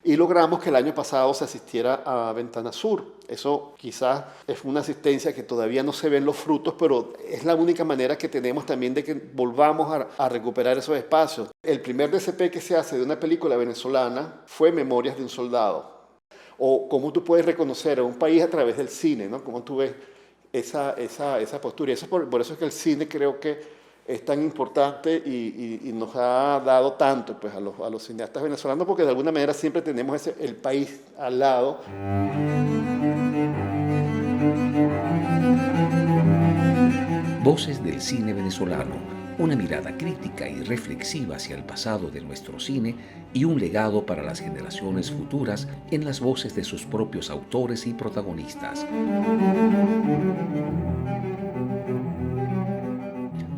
y logramos que el año pasado se asistiera a Ventana Sur. Eso quizás es una asistencia que todavía no se ven los frutos, pero es la única manera que tenemos también de que volvamos a recuperar esos espacios. El primer DCP que se hace de una película venezolana fue Memorias de un Soldado. O cómo tú puedes reconocer a un país a través del cine, ¿no? Cómo tú ves esa postura. Y eso por eso es que el cine creo que es tan importante y nos ha dado tanto pues, a los cineastas venezolanos, porque de alguna manera siempre tenemos el país al lado. Voces del cine venezolano, una mirada crítica y reflexiva hacia el pasado de nuestro cine y un legado para las generaciones futuras en las voces de sus propios autores y protagonistas.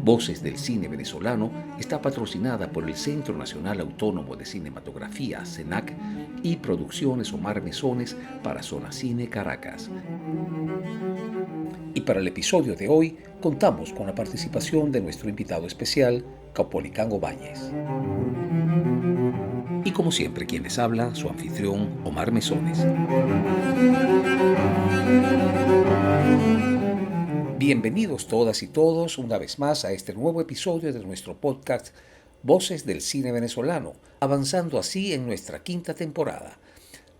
Voces del cine venezolano está patrocinada por el Centro Nacional Autónomo de Cinematografía, CENAC, y Producciones Omar Mesones para Zona Cine Caracas. Y para el episodio de hoy contamos con la participación de nuestro invitado especial, Caupolicán Obáñez. Y como siempre, quien les habla, su anfitrión, Omar Mesones. Bienvenidos todas y todos una vez más a este nuevo episodio de nuestro podcast Voces del Cine Venezolano, avanzando así en nuestra quinta temporada.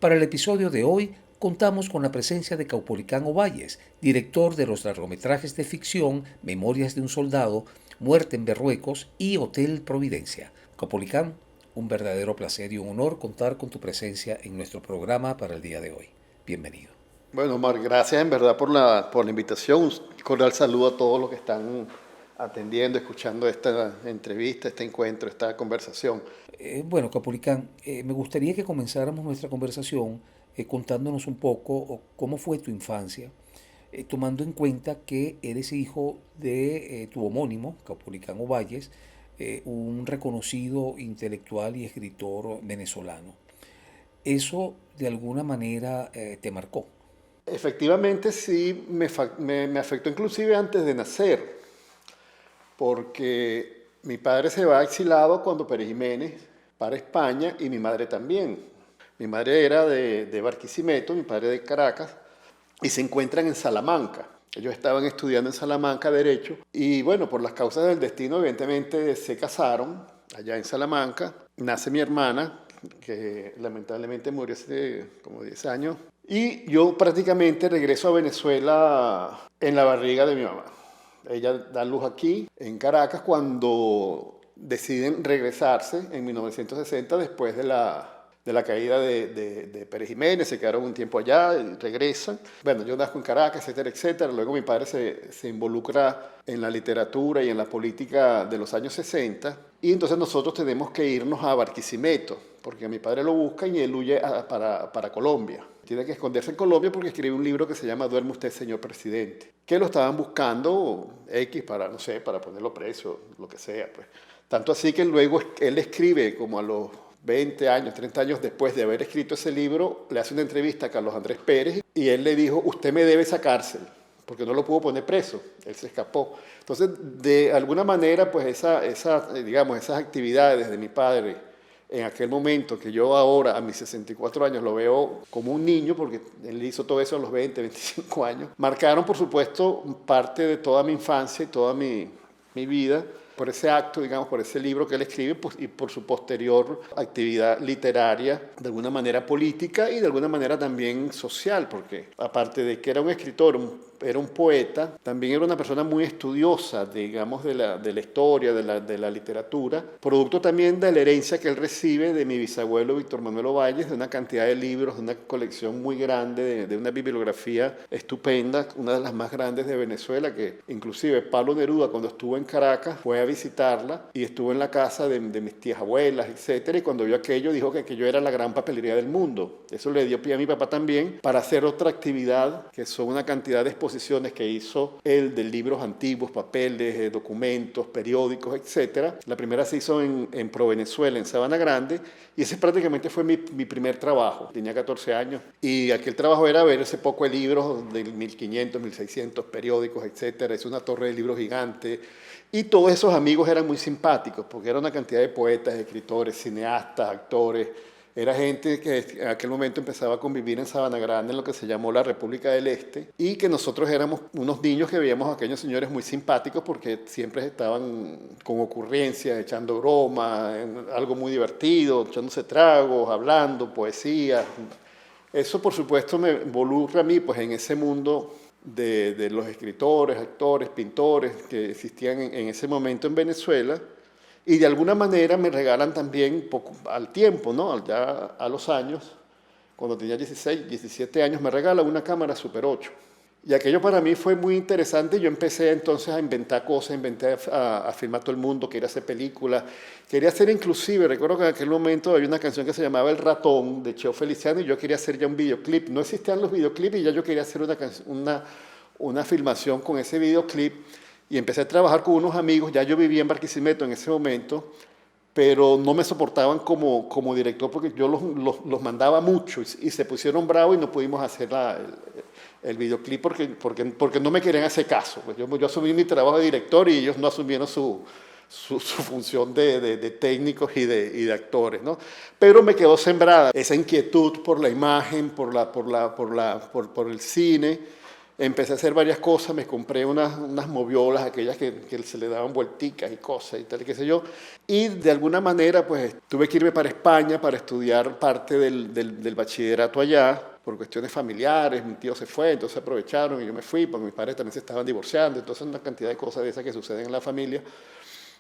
Para el episodio de hoy contamos con la presencia de Caupolicán Obáñez, director de los largometrajes de ficción Memorias de un Soldado, Muerte en Berruecos y Hotel Providencia. Caupolicán, un verdadero placer y un honor contar con tu presencia en nuestro programa para el día de hoy. Bienvenido. Bueno, Omar, gracias en verdad por la invitación. Un cordial saludo a todos los que están atendiendo, escuchando esta entrevista, este encuentro, esta conversación. Bueno, Caupolicán, me gustaría que comenzáramos nuestra conversación contándonos un poco cómo fue tu infancia, tomando en cuenta que eres hijo de tu homónimo, Caupolicán Obáñez, un reconocido intelectual y escritor venezolano. ¿Eso de alguna manera te marcó? Efectivamente, sí, me afectó inclusive antes de nacer, porque mi padre se va exilado cuando Pérez Jiménez para España y mi madre también. Mi madre era de Barquisimeto, mi padre de Caracas, y se encuentran en Salamanca. Ellos estaban estudiando en Salamanca Derecho y bueno, por las causas del destino evidentemente se casaron allá en Salamanca. Nace mi hermana, que lamentablemente murió hace como 10 años. Y yo prácticamente regreso a Venezuela en la barriga de mi mamá. Ella da luz aquí, en Caracas, cuando deciden regresarse en 1960 después de la caída de Pérez Jiménez. Se quedaron un tiempo allá y regresan. Bueno, yo nazco en Caracas, etcétera, etcétera. Luego mi padre se involucra en la literatura y en la política de los años 60. Y entonces nosotros tenemos que irnos a Barquisimeto, porque a mi padre lo buscan y él huye para Colombia. Tiene que esconderse en Colombia porque escribe un libro que se llama Duerme usted, señor presidente, que lo estaban buscando X para, no sé, para ponerlo preso, lo que sea, pues. Tanto así que luego él escribe como a los 20 años, 30 años después de haber escrito ese libro, le hace una entrevista a Carlos Andrés Pérez y él le dijo, usted me debe esa cárcel, porque no lo pudo poner preso, él se escapó. Entonces, de alguna manera, pues digamos, esas actividades de mi padre en aquel momento, que yo ahora a mis 64 años lo veo como un niño, porque él hizo todo eso a los 20, 25 años, marcaron, por supuesto, parte de toda mi infancia y toda mi vida, por ese acto, digamos, por ese libro que él escribe pues, y por su posterior actividad literaria, de alguna manera política y de alguna manera también social, porque aparte de que era un escritor, era un poeta, también era una persona muy estudiosa, digamos, de la historia, de la literatura, producto también de la herencia que él recibe de mi bisabuelo Víctor Manuel Ovalles, de una cantidad de libros, de una colección muy grande, de una bibliografía estupenda, una de las más grandes de Venezuela, que inclusive Pablo Neruda, cuando estuvo en Caracas, fue a visitarla y estuvo en la casa de mis tías abuelas, etcétera, y cuando vio aquello dijo que aquello era la gran papelería del mundo. Eso le dio pie a mi papá también para hacer otra actividad, que son una cantidad de exposiciones que hizo él de libros antiguos, papeles, documentos, periódicos, etcétera. La primera se hizo en Pro Venezuela, en Sabana Grande, y ese prácticamente fue mi primer trabajo. Tenía 14 años y aquel trabajo era ver ese poco de libros de 1500, 1600 periódicos, etcétera. Es una torre de libros gigante. Y todos esos amigos eran muy simpáticos porque era una cantidad de poetas, escritores, cineastas, actores, Era gente que en aquel momento empezaba a convivir en Sabana Grande, en lo que se llamó la República del Este, y que nosotros éramos unos niños que veíamos a aquellos señores muy simpáticos porque siempre estaban con ocurrencias, echando bromas, algo muy divertido, echándose tragos, hablando, poesía. Eso, por supuesto, me involucra a mí pues, en ese mundo de los escritores, actores, pintores que existían en ese momento en Venezuela. Y de alguna manera me regalan también poco, al tiempo, ¿no? Ya a los años, cuando tenía 16, 17 años, me regalan una cámara Super 8. Y aquello para mí fue muy interesante. Yo empecé entonces a inventar cosas, a filmar todo el mundo, quería hacer películas, quería hacer inclusive, recuerdo que en aquel momento había una canción que se llamaba El Ratón, de Cheo Feliciano, y yo quería hacer ya un videoclip. No existían los videoclips y ya yo quería hacer una filmación con ese videoclip. Y empecé a trabajar con unos amigos, ya yo vivía en Barquisimeto en ese momento, pero no me soportaban como director porque yo los mandaba mucho y se pusieron bravos y no pudimos hacer el videoclip porque no me querían hacer caso. Pues yo asumí mi trabajo de director y ellos no asumieron su función de técnicos y de actores, ¿no? Pero me quedó sembrada esa inquietud por la imagen, por el cine. Empecé a hacer varias cosas, me compré unas moviolas, aquellas que se le daban vuelticas y cosas y tal, qué sé yo. Y de alguna manera, pues, tuve que irme para España para estudiar parte del bachillerato allá, por cuestiones familiares. Mi tío se fue, entonces aprovecharon y yo me fui, porque mis padres también se estaban divorciando, entonces una cantidad de cosas de esas que suceden en la familia.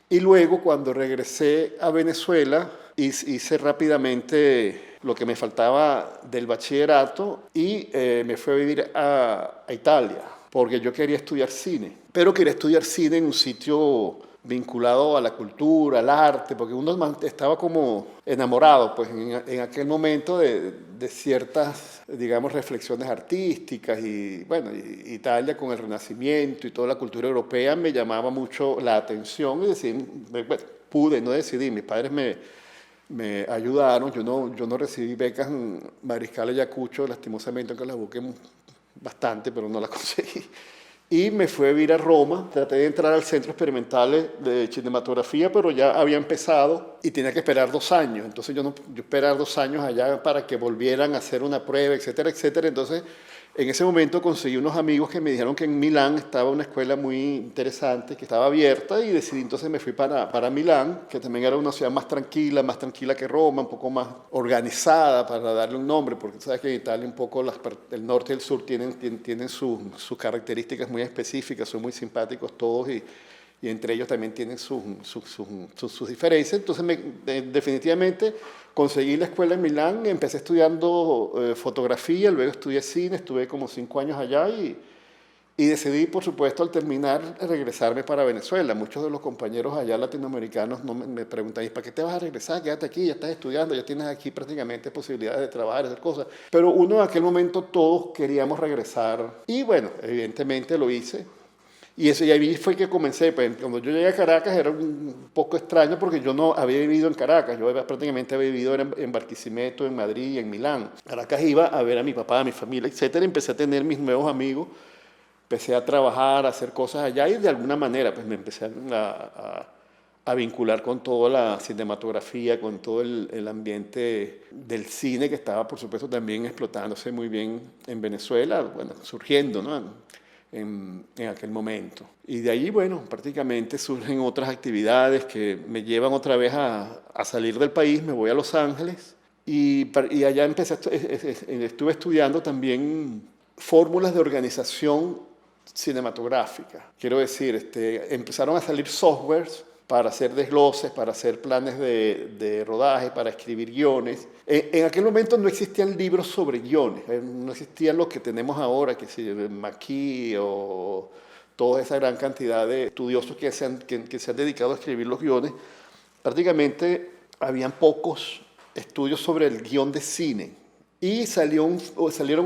Y luego, cuando regresé a Venezuela, hice rápidamente lo que me faltaba del bachillerato y me fui a vivir a Italia, porque yo quería estudiar cine, pero quería estudiar cine en un sitio vinculado a la cultura, al arte, porque uno estaba como enamorado, pues en aquel momento de ciertas, digamos, reflexiones artísticas y, bueno, Italia con el Renacimiento y toda la cultura europea me llamaba mucho la atención y bueno, pude, no decidí, mis padres me ayudaron, yo no recibí becas en Mariscal Ayacucho, lastimosamente, aunque las busqué bastante, pero no las conseguí. Y me fui a vivir a Roma, traté de entrar al Centro Experimental de Cinematografía, pero ya había empezado y tenía que esperar 2 años. Entonces yo esperar 2 años allá para que volvieran a hacer una prueba, etcétera, etcétera. Entonces en ese momento conseguí unos amigos que me dijeron que en Milán estaba una escuela muy interesante, que estaba abierta, y decidí, entonces me fui para Milán, que también era una ciudad más tranquila que Roma, un poco más organizada, para darle un nombre, porque sabes que en Italia un poco el norte y el sur tienen sus características muy específicas, son muy simpáticos todos y entre ellos también tienen sus diferencias. Entonces, definitivamente conseguí la escuela en Milán, empecé estudiando fotografía, luego estudié cine, estuve como 5 años allá y decidí, por supuesto, al terminar, regresarme para Venezuela. Muchos de los compañeros allá latinoamericanos no me preguntan: ¿y para qué te vas a regresar? Quédate aquí, ya estás estudiando, ya tienes aquí prácticamente posibilidades de trabajar, de hacer cosas. Pero uno en aquel momento todos queríamos regresar y bueno, evidentemente lo hice. Y ahí fue que comencé. Pues, cuando yo llegué a Caracas era un poco extraño porque yo no había vivido en Caracas. Yo prácticamente había vivido en Barquisimeto, en Madrid y en Milán. Caracas iba a ver a mi papá, a mi familia, etcétera. Empecé a tener mis nuevos amigos. Empecé a trabajar, a hacer cosas allá y de alguna manera pues, me empecé a vincular con toda la cinematografía, con todo el ambiente del cine que estaba, por supuesto, también explotándose muy bien en Venezuela, bueno, surgiendo, ¿no? En aquel momento. Y de allí, bueno, prácticamente surgen otras actividades que me llevan otra vez a salir del país. Me voy a Los Ángeles y allá estuve estudiando también fórmulas de organización cinematográfica. Quiero decir, empezaron a salir softwares para hacer desgloses, para hacer planes de rodaje, para escribir guiones. En aquel momento no existían libros sobre guiones, no existían lo que tenemos ahora, que si Maquis o toda esa gran cantidad de estudiosos que se han dedicado a escribir los guiones. Prácticamente habían pocos estudios sobre el guión de cine. Y salieron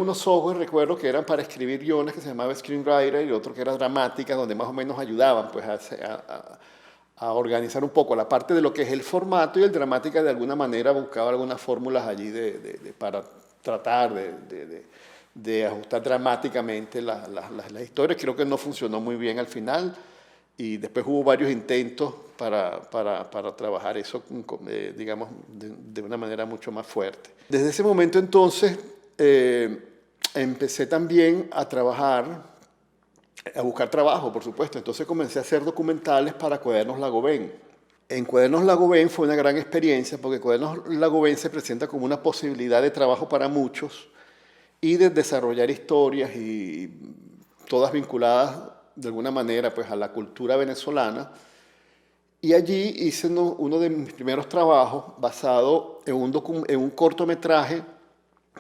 unos software, recuerdo, que eran para escribir guiones, que se llamaba Screenwriter, y otro que era Dramática, donde más o menos ayudaban pues, a organizar un poco la parte de lo que es el formato, y el Dramática de alguna manera buscaba algunas fórmulas allí para tratar de ajustar dramáticamente las historias. Creo que no funcionó muy bien al final. y después hubo varios intentos para trabajar eso, digamos, de una manera mucho más fuerte. Desde ese momento entonces empecé también a trabajar, a buscar trabajo, por supuesto. Entonces comencé a hacer documentales para Cuadernos Lagobén. En Cuadernos Lagobén fue una gran experiencia porque Cuadernos Lagobén se presenta como una posibilidad de trabajo para muchos y de desarrollar historias y todas vinculadas de alguna manera pues, a la cultura venezolana. Y allí hice uno de mis primeros trabajos basado en un cortometraje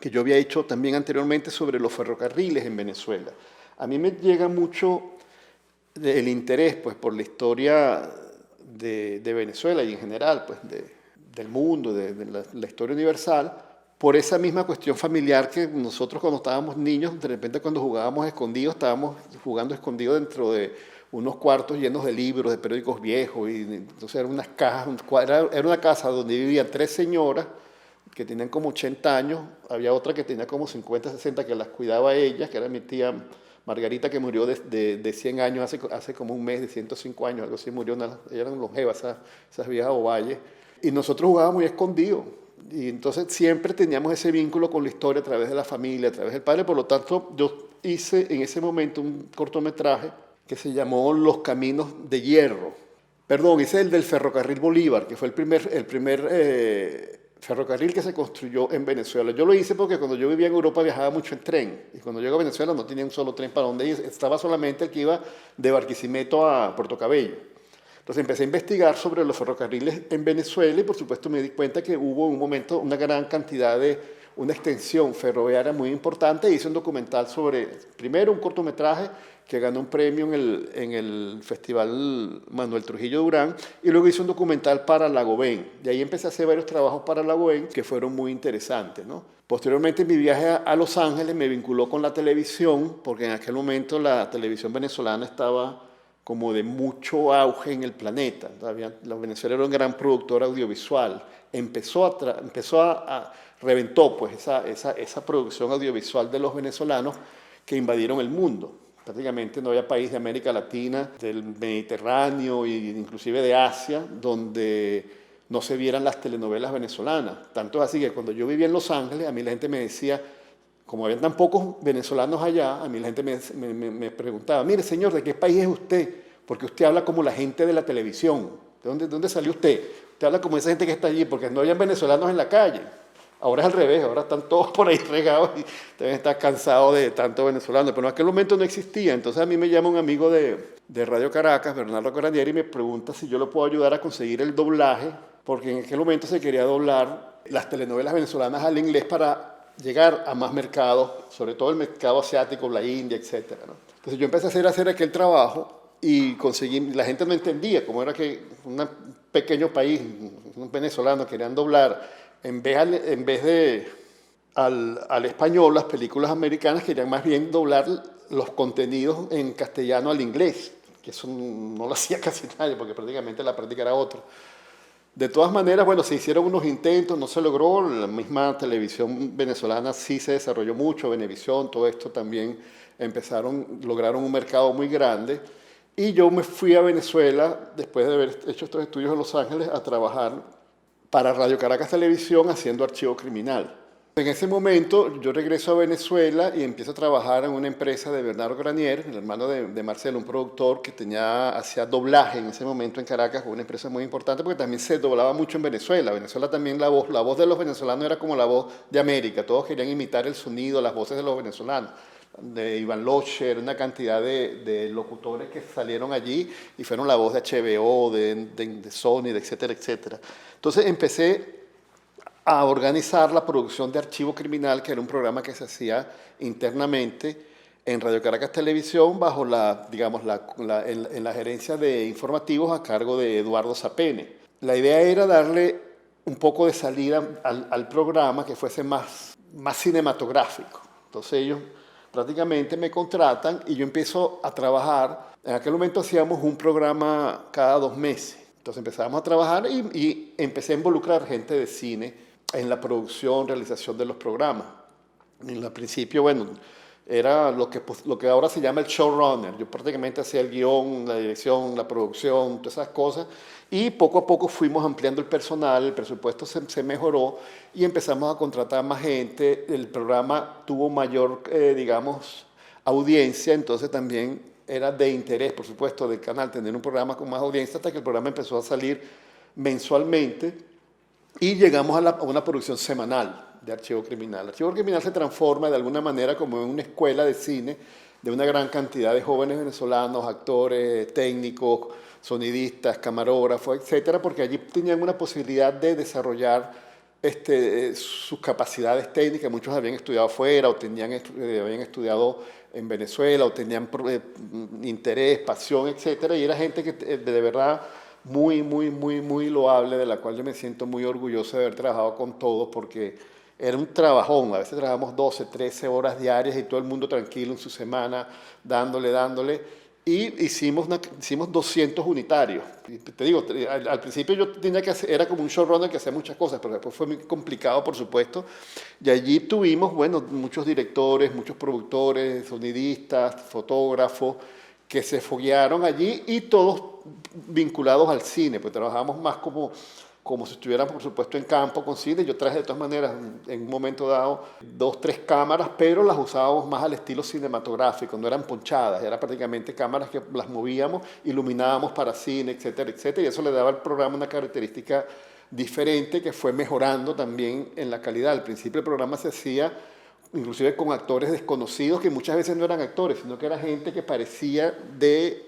que yo había hecho también anteriormente sobre los ferrocarriles en Venezuela. A mí me llega mucho el interés pues, por la historia de Venezuela y en general pues, del mundo, de la historia universal, por esa misma cuestión familiar que nosotros cuando estábamos niños, de repente cuando jugábamos escondidos, estábamos jugando escondidos dentro de unos cuartos llenos de libros, de periódicos viejos, y entonces eran unas cajas, era una casa donde vivían 3 señoras que tenían como 80 años, había otra que tenía como 50, 60 que las cuidaba ella, que era mi tía Margarita, que murió de 100 años, hace como un mes, de 105 años, algo así, murió, eran longevas esas viejas ovalles, y nosotros jugábamos muy escondidos, y entonces siempre teníamos ese vínculo con la historia a través de la familia, a través del padre, por lo tanto yo hice en ese momento un cortometraje que se llamó Los Caminos de Hierro. Perdón, hice el del Ferrocarril Bolívar, que fue el primer ferrocarril que se construyó en Venezuela. Yo lo hice porque cuando yo vivía en Europa viajaba mucho en tren, y cuando llego a Venezuela no tenía un solo tren para donde ir, estaba solamente el que iba de Barquisimeto a Puerto Cabello. Entonces empecé a investigar sobre los ferrocarriles en Venezuela y por supuesto me di cuenta que hubo en un momento una gran cantidad una extensión ferroviaria muy importante. Hice un documental sobre, primero un cortometraje que ganó un premio en el Festival Manuel Trujillo Durán, y luego hice un documental para Lagobén. Y ahí empecé a hacer varios trabajos para Lagobén que fueron muy interesantes, ¿no? Posteriormente mi viaje a Los Ángeles me vinculó con la televisión, porque en aquel momento la televisión venezolana estaba como de mucho auge en el planeta. Venezuela era un gran productor audiovisual. Reventó pues esa producción audiovisual de los venezolanos que invadieron el mundo. Prácticamente no había país de América Latina, del Mediterráneo e inclusive de Asia donde no se vieran las telenovelas venezolanas. Tanto es así que cuando yo vivía en Los Ángeles, a mí la gente me decía, como había tan pocos venezolanos allá, a mí la gente me preguntaba, mire señor, ¿de qué país es usted? Porque usted habla como la gente de la televisión. ¿De dónde salió usted? Usted habla como esa gente que está allí, porque no había venezolanos en la calle. Ahora es al revés, ahora están todos por ahí regados y deben estar cansados de tanto venezolano. Pero en aquel momento no existía. Entonces a mí me llama un amigo de Radio Caracas, Bernardo Granieri, y me pregunta si yo lo puedo ayudar a conseguir el doblaje, porque en aquel momento se quería doblar las telenovelas venezolanas al inglés para llegar a más mercados, sobre todo el mercado asiático, la India, etc., ¿no? Entonces yo empecé a hacer aquel trabajo y conseguí, la gente no entendía cómo era que un pequeño país, un venezolano, querían doblar. En vez de al español, las películas americanas querían más bien doblar los contenidos en castellano al inglés, que eso no lo hacía casi nadie, porque prácticamente la práctica era otra. De todas maneras, bueno, se hicieron unos intentos, no se logró, la misma televisión venezolana sí se desarrolló mucho, Venevisión, todo esto también lograron un mercado muy grande, y yo me fui a Venezuela, después de haber hecho estos estudios en Los Ángeles, a trabajar para Radio Caracas Televisión haciendo archivo criminal. En ese momento yo regreso a Venezuela y empiezo a trabajar en una empresa de Bernardo Granier, el hermano de Marcelo, un productor que hacía doblaje en ese momento en Caracas, una empresa muy importante porque también se doblaba mucho en Venezuela. Venezuela también la voz de los venezolanos era como la voz de América, todos querían imitar el sonido, las voces de los venezolanos. De Iván Locher, una cantidad de locutores que salieron allí y fueron la voz de HBO, de Sony, etcétera, etcétera. Entonces empecé a organizar la producción de Archivo Criminal, que era un programa que se hacía internamente en Radio Caracas Televisión bajo en la gerencia de informativos a cargo de Eduardo Zapene. La idea era darle un poco de salida al programa que fuese más cinematográfico. Entonces ellos prácticamente me contratan y yo empiezo a trabajar. En aquel momento hacíamos un programa cada 2 meses. Entonces empezábamos a trabajar y empecé a involucrar gente de cine en la producción, realización de los programas. En el principio, bueno, Era lo que ahora se llama el showrunner. Yo prácticamente hacía el guión, la dirección, la producción, todas esas cosas. Y poco a poco fuimos ampliando el personal, el presupuesto se mejoró y empezamos a contratar más gente. El programa tuvo mayor, digamos, audiencia, entonces también era de interés, por supuesto, del canal tener un programa con más audiencia hasta que el programa empezó a salir mensualmente y llegamos a una producción semanal de Archivo Criminal. Archivo Criminal se transforma de alguna manera como en una escuela de cine de una gran cantidad de jóvenes venezolanos, actores, técnicos, sonidistas, camarógrafos, etcétera, porque allí tenían una posibilidad de desarrollar sus capacidades técnicas. Muchos habían estudiado afuera o habían estudiado en Venezuela o tenían interés, pasión, etcétera, y era gente que de verdad muy loable, de la cual yo me siento muy orgulloso de haber trabajado con todos, porque era un trabajón. A veces trabajamos 12, 13 horas diarias y todo el mundo tranquilo en su semana, dándole. Y hicimos 200 unitarios. Y te digo, al principio yo tenía que hacer, era como un showrunner que hacía muchas cosas, pero después fue muy complicado, por supuesto. Y allí tuvimos, bueno, muchos directores, muchos productores, sonidistas, fotógrafos, que se foguearon allí y todos vinculados al cine, pues trabajábamos más como si estuviéramos, por supuesto, en campo con cine. Yo traje de todas maneras, en un momento dado, 2, 3 cámaras, pero las usábamos más al estilo cinematográfico, no eran ponchadas, eran prácticamente cámaras que las movíamos, iluminábamos para cine, etcétera, etcétera, y eso le daba al programa una característica diferente que fue mejorando también en la calidad. Al principio el programa se hacía inclusive con actores desconocidos, que muchas veces no eran actores, sino que era gente que parecía de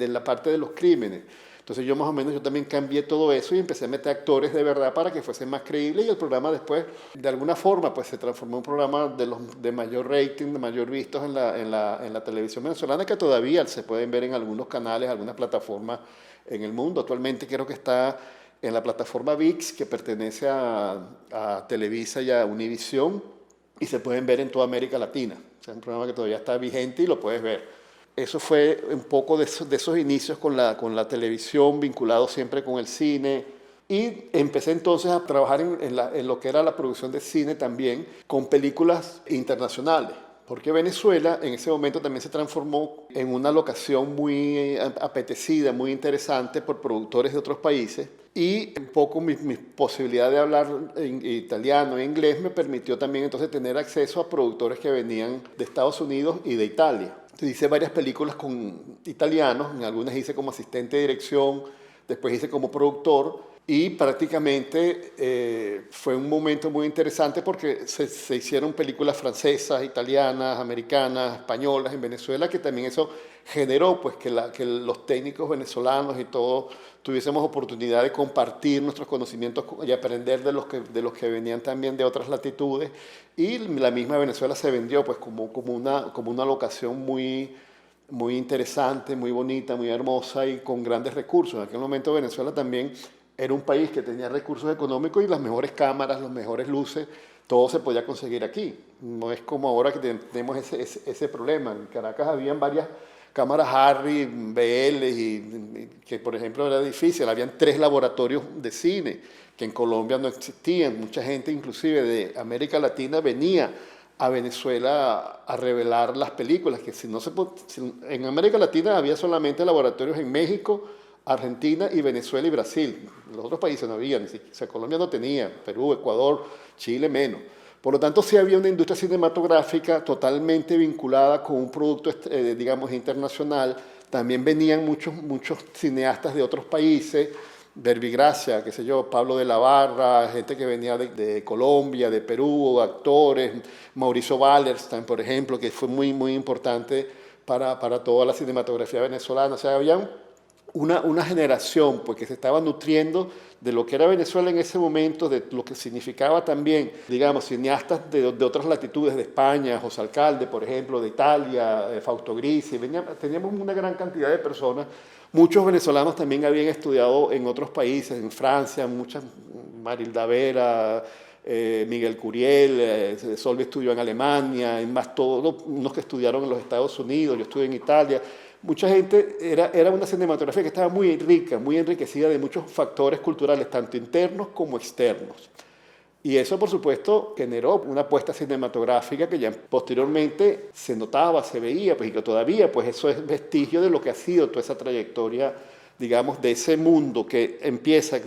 la parte de los crímenes. Entonces yo más o menos, yo también cambié todo eso y empecé a meter actores de verdad para que fuesen más creíbles, y el programa después, de alguna forma, pues se transformó en un programa de mayor rating, de mayor vistos en la televisión venezolana, que todavía se pueden ver en algunos canales, algunas plataformas en el mundo. Actualmente creo que está en la plataforma ViX, que pertenece a Televisa y a Univisión, y se pueden ver en toda América Latina. O sea, es un programa que todavía está vigente y lo puedes ver. Eso fue un poco de esos inicios con la televisión, vinculado siempre con el cine. Y empecé entonces a trabajar en lo que era la producción de cine también, con películas internacionales. Porque Venezuela en ese momento también se transformó en una locación muy apetecida, muy interesante por productores de otros países. Y un poco mi posibilidad de hablar en italiano e inglés me permitió también entonces tener acceso a productores que venían de Estados Unidos y de Italia. Entonces hice varias películas con italianos, en algunas hice como asistente de dirección, después hice como productor, y prácticamente fue un momento muy interesante porque se hicieron películas francesas, italianas, americanas, españolas en Venezuela, que también eso generó pues que los técnicos venezolanos y todos tuviésemos oportunidad de compartir nuestros conocimientos y aprender de los que venían también de otras latitudes, y la misma Venezuela se vendió pues como una locación muy interesante, muy bonita, muy hermosa y con grandes recursos. En aquel momento Venezuela también era un país que tenía recursos económicos y las mejores cámaras, las mejores luces, todo se podía conseguir aquí. No es como ahora que tenemos ese problema. En Caracas habían varias cámaras Harry, BL, y que por ejemplo era difícil. Habían 3 laboratorios de cine que en Colombia no existían. Mucha gente inclusive de América Latina venía a Venezuela a revelar las películas, que en América Latina había solamente laboratorios en México, Argentina y Venezuela y Brasil. Los otros países no había, o sea, Colombia no tenía, Perú, Ecuador, Chile menos. Por lo tanto, sí había una industria cinematográfica totalmente vinculada con un producto, digamos, internacional. También venían muchos cineastas de otros países, Verbigracia, qué sé yo, Pablo de la Barra, gente que venía de Colombia, de Perú, actores, Mauricio Wallerstein, por ejemplo, que fue muy importante para toda la cinematografía venezolana. O sea, había una generación pues, que se estaba nutriendo de lo que era Venezuela en ese momento, de lo que significaba también, digamos, cineastas de otras latitudes, de España, José Alcalde, por ejemplo, de Italia, Fausto Grisi. Teníamos una gran cantidad de personas. Muchos venezolanos también habían estudiado en otros países, en Francia, Marilda Vera, Miguel Curiel, Solvi estudió en Alemania, y más todos unos que estudiaron en los Estados Unidos, yo estudié en Italia. Mucha gente, era una cinematografía que estaba muy rica, muy enriquecida de muchos factores culturales, tanto internos como externos. Y eso, por supuesto, generó una apuesta cinematográfica que ya posteriormente se notaba, se veía, pues, y que todavía pues eso es vestigio de lo que ha sido toda esa trayectoria, digamos, de ese mundo que empieza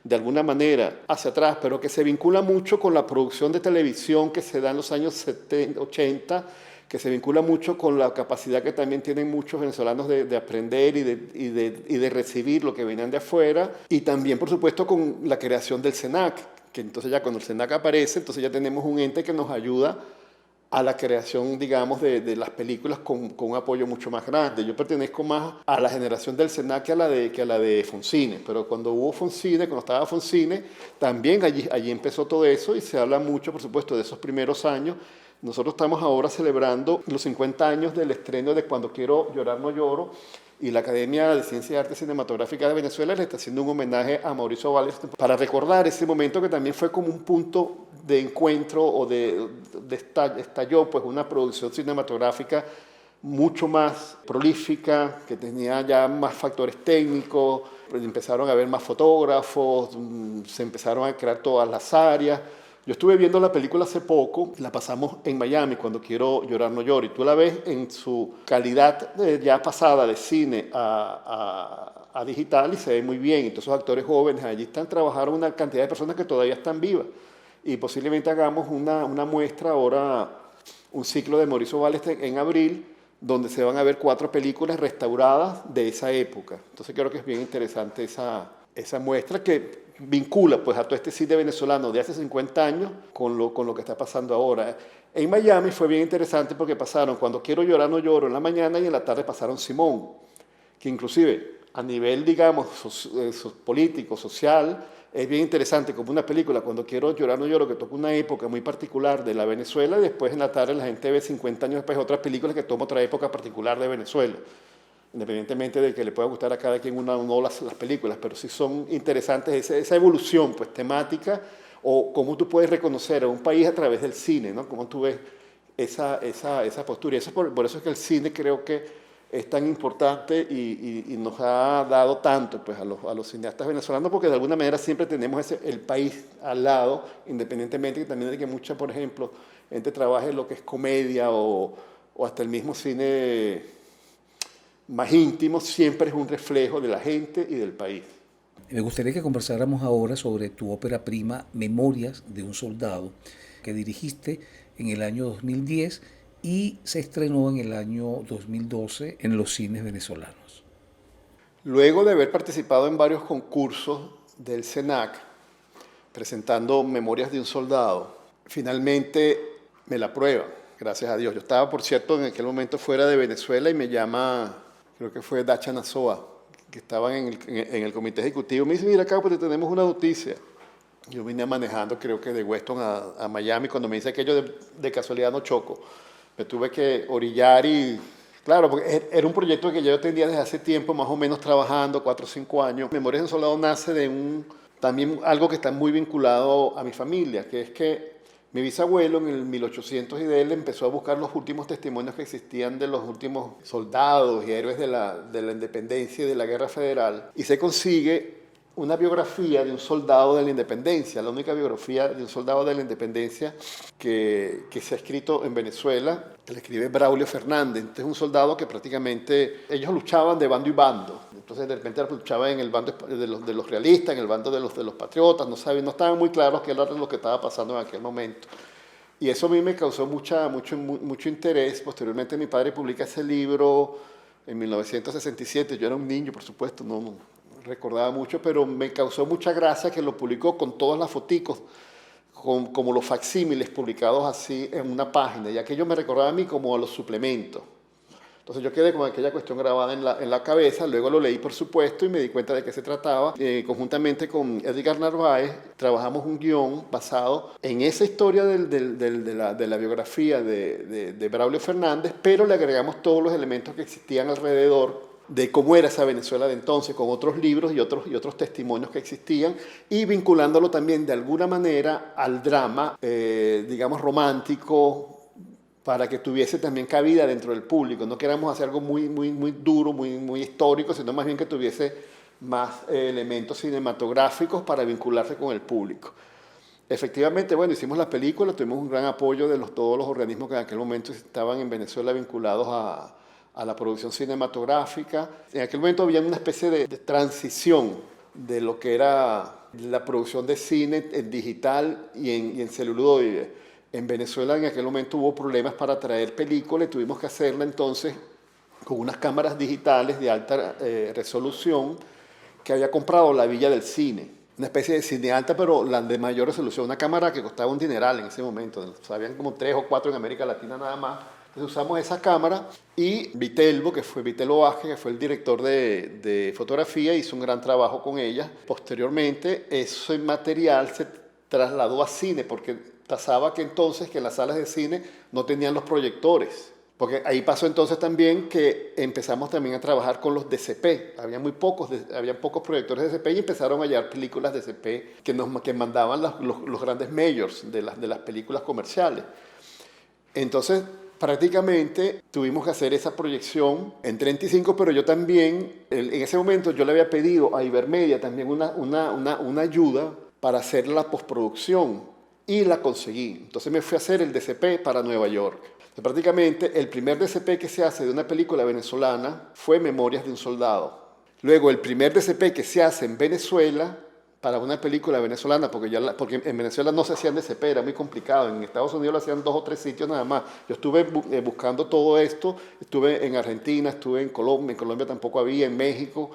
de alguna manera hacia atrás, pero que se vincula mucho con la producción de televisión que se da en los años 70, 80, que se vincula mucho con la capacidad que también tienen muchos venezolanos de aprender y de recibir lo que venían de afuera, y también, por supuesto, con la creación del SENAC, que entonces ya cuando el SENAC aparece, entonces ya tenemos un ente que nos ayuda a la creación, digamos, de las películas con un apoyo mucho más grande. Yo pertenezco más a la generación del SENAC que a la de Foncine, pero cuando hubo Foncine, cuando estaba Foncine, también allí empezó todo eso y se habla mucho, por supuesto, de esos primeros años. Nosotros estamos ahora celebrando los 50 años del estreno de Cuando quiero llorar no lloro, y la Academia de Ciencias y Artes Cinematográficas de Venezuela le está haciendo un homenaje a Mauricio Valles para recordar ese momento que también fue como un punto de encuentro o estalló pues una producción cinematográfica mucho más prolífica, que tenía ya más factores técnicos, pues empezaron a haber más fotógrafos, se empezaron a crear todas las áreas. Yo estuve viendo la película hace poco, la pasamos en Miami, Cuando quiero llorar no lloro, y tú la ves en su calidad ya pasada de cine a digital y se ve muy bien. Entonces los actores jóvenes allí trabajaron una cantidad de personas que todavía están vivas. Y posiblemente hagamos una muestra ahora, un ciclo de Mauricio Valles en abril, donde se van a ver 4 películas restauradas de esa época. Entonces creo que es bien interesante esa muestra que vincula pues a todo este cine venezolano de hace 50 años con lo que está pasando ahora. En Miami fue bien interesante porque pasaron Cuando quiero llorar no lloro en la mañana y en la tarde pasaron Simón, que inclusive a nivel, digamos, político, social, es bien interesante como una película, Cuando quiero llorar no lloro, que toca una época muy particular de la Venezuela, y después en la tarde la gente ve 50 años después otras películas que toman otra época particular de Venezuela, independientemente de que le pueda gustar a cada quien una o no las películas, pero sí son interesantes esa evolución pues temática, o cómo tú puedes reconocer a un país a través del cine, ¿no? Cómo tú ves esa postura. Y eso por eso es que el cine creo que es tan importante y nos ha dado tanto pues, a los cineastas venezolanos, porque de alguna manera siempre tenemos el país al lado, independientemente también de que mucha, por ejemplo, gente trabaje en lo que es comedia o hasta el mismo cine más íntimo, siempre es un reflejo de la gente y del país. Me gustaría que conversáramos ahora sobre tu ópera prima Memorias de un soldado, que dirigiste en el año 2010 y se estrenó en el año 2012 en los cines venezolanos. Luego de haber participado en varios concursos del SENAC, presentando Memorias de un soldado, finalmente me la aprueban, gracias a Dios. Yo estaba, por cierto, en aquel momento fuera de Venezuela y me llama, creo que fue Dacha Nazoa, que estaban en el comité ejecutivo. Me dice, mira, acá pues tenemos una noticia. Yo vine manejando, creo que de Weston a Miami, cuando me dice aquello de casualidad no choco. Me tuve que orillar y, claro, porque era un proyecto que yo tenía desde hace tiempo, más o menos trabajando, 4 o 5 años. Memorias de un soldado nace de también algo que está muy vinculado a mi familia, que es que mi bisabuelo en el 1800 y de él empezó a buscar los últimos testimonios que existían de los últimos soldados y héroes de la independencia y de la guerra federal, y se consigue una biografía de un soldado de la independencia, la única biografía de un soldado de la independencia que se ha escrito en Venezuela, que le escribe Braulio Fernández. Este es un soldado que prácticamente ellos luchaban de bando y bando. Entonces de repente luchaban en el bando de los realistas, en el bando de los patriotas, no estaban muy claros qué era lo que estaba pasando en aquel momento. Y eso a mí me causó mucho interés. Posteriormente mi padre publica ese libro en 1967. Yo era un niño, por supuesto, no recordaba mucho, pero me causó mucha gracia que lo publicó con todas las foticos, como los facsímiles publicados así en una página, y aquello me recordaba a mí como a los suplementos. Entonces yo quedé con aquella cuestión grabada en la cabeza, luego lo leí por supuesto y me di cuenta de qué se trataba. Conjuntamente con Edgar Narváez trabajamos un guión basado en esa historia de la biografía de Braulio Fernández, pero le agregamos todos los elementos que existían alrededor de cómo era esa Venezuela de entonces, con otros libros y otros testimonios que existían, y vinculándolo también de alguna manera al drama, digamos, romántico, para que tuviese también cabida dentro del público. No queramos hacer algo muy duro, muy histórico, sino más bien que tuviese más elementos cinematográficos para vincularse con el público. Efectivamente, bueno, hicimos la película, tuvimos un gran apoyo de todos los organismos que en aquel momento estaban en Venezuela vinculados a la producción cinematográfica. En aquel momento había una especie de transición de lo que era la producción de cine en digital y en celuloide. En Venezuela en aquel momento hubo problemas para traer películas y tuvimos que hacerla entonces con unas cámaras digitales de alta resolución que había comprado la Villa del Cine. Una especie de cine alta, pero la de mayor resolución. Una cámara que costaba un dineral en ese momento. O sea, habían como 3 o 4 en América Latina nada más. Entonces usamos esa cámara y Vitelbo, Vitelbo Vázquez, que fue el director de fotografía, hizo un gran trabajo con ella. Posteriormente, ese material se trasladó a cine, porque pasaba que entonces que en las salas de cine no tenían los proyectores. Porque ahí pasó entonces también que empezamos también a trabajar con los DCP. Había pocos proyectores DCP y empezaron a llegar películas DCP que mandaban los grandes majors de las películas comerciales. Entonces, prácticamente tuvimos que hacer esa proyección en 35, pero yo también, en ese momento yo le había pedido a Ibermedia también una ayuda para hacer la postproducción y la conseguí. Entonces me fui a hacer el DCP para Nueva York. Entonces, prácticamente el primer DCP que se hace de una película venezolana fue Memorias de un Soldado. Luego el primer DCP que se hace en Venezuela para una película venezolana, porque en Venezuela no se hacían DCP, era muy complicado. En Estados Unidos lo hacían 2 o 3 sitios nada más. Yo estuve buscando todo esto, estuve en Argentina, estuve en Colombia tampoco había, en México.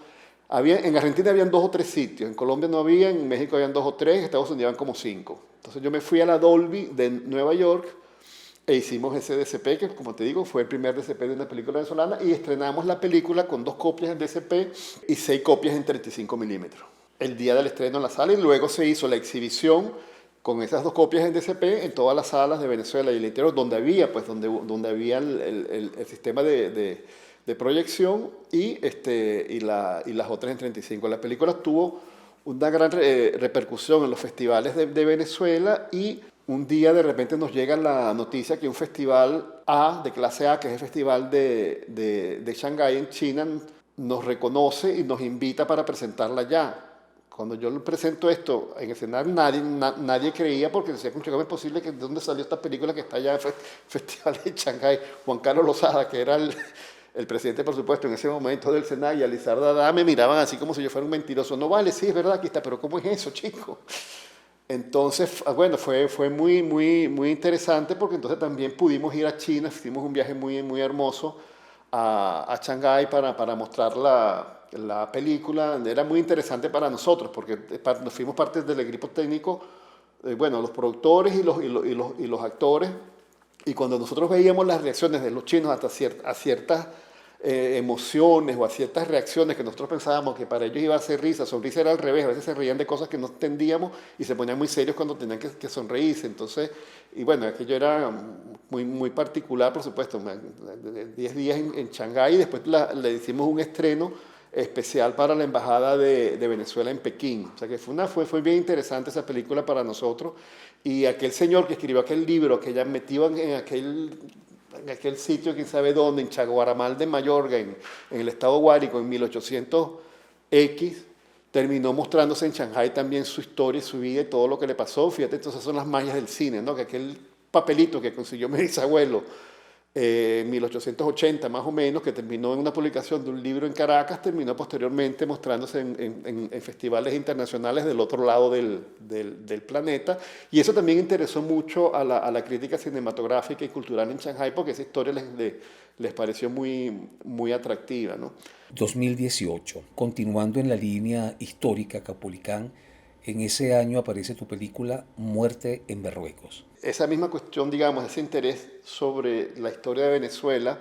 En Argentina habían 2 o 3 sitios, en Colombia no había, en México habían 2 o 3, en Estados Unidos habían como 5. Entonces yo me fui a la Dolby de Nueva York e hicimos ese DCP, que como te digo, fue el primer DCP de una película venezolana, y estrenamos la película con 2 copias en DCP y 6 copias en 35 milímetros. El día del estreno en la sala, y luego se hizo la exhibición con esas 2 copias en DCP en todas las salas de Venezuela y el interior, donde había, donde había el sistema de proyección y las otras en 35. La película tuvo una gran repercusión en los festivales de Venezuela, y un día de repente nos llega la noticia que un festival de clase A, que es el festival de Shanghái en China, nos reconoce y nos invita para presentarla allá. Cuando yo le presento esto en escenario, nadie creía, porque decía, ¿cómo es posible que de dónde salió esta película que está allá en el Festival de Shanghái? Juan Carlos Lozada, que era el presidente, por supuesto, en ese momento del Senado, y Alizar Dada me miraban así como si yo fuera un mentiroso. No vale, sí, es verdad, aquí está, pero ¿cómo es eso, chico? Entonces, bueno, fue muy, muy, muy interesante, porque entonces también pudimos ir a China, hicimos un viaje muy, muy hermoso a Shanghái para mostrar la película. Era muy interesante para nosotros, porque nos fuimos parte del equipo técnico, bueno, los productores y los actores, y cuando nosotros veíamos las reacciones de los chinos a ciertas emociones o a ciertas reacciones que nosotros pensábamos que para ellos iba a ser risa, sonrisa era al revés, a veces se reían de cosas que no entendíamos y se ponían muy serios cuando tenían que sonreírse. Entonces, y bueno, aquello era muy, muy particular, por supuesto. 10 días en Shanghái, y después le hicimos un estreno especial para la Embajada de Venezuela en Pekín. O sea que fue bien interesante esa película para nosotros. Y aquel señor que escribió aquel libro, que ya metió en aquel sitio, quién sabe dónde, en Chaguaramal de Mayorga, en el estado Guárico, en 1800X, terminó mostrándose en Shanghái también su historia, su vida y todo lo que le pasó. Fíjate, entonces son las magias del cine, ¿no? Que aquel papelito que consiguió mi bisabuelo en 1880 más o menos, que terminó en una publicación de un libro en Caracas, terminó posteriormente mostrándose en festivales internacionales del otro lado del planeta, y eso también interesó mucho a la crítica cinematográfica y cultural en Shanghái, porque esa historia les pareció muy, muy atractiva, ¿no? 2018, continuando en la línea histórica Capolicán, en ese año aparece tu película Muerte en Berruecos. Esa misma cuestión, digamos, ese interés sobre la historia de Venezuela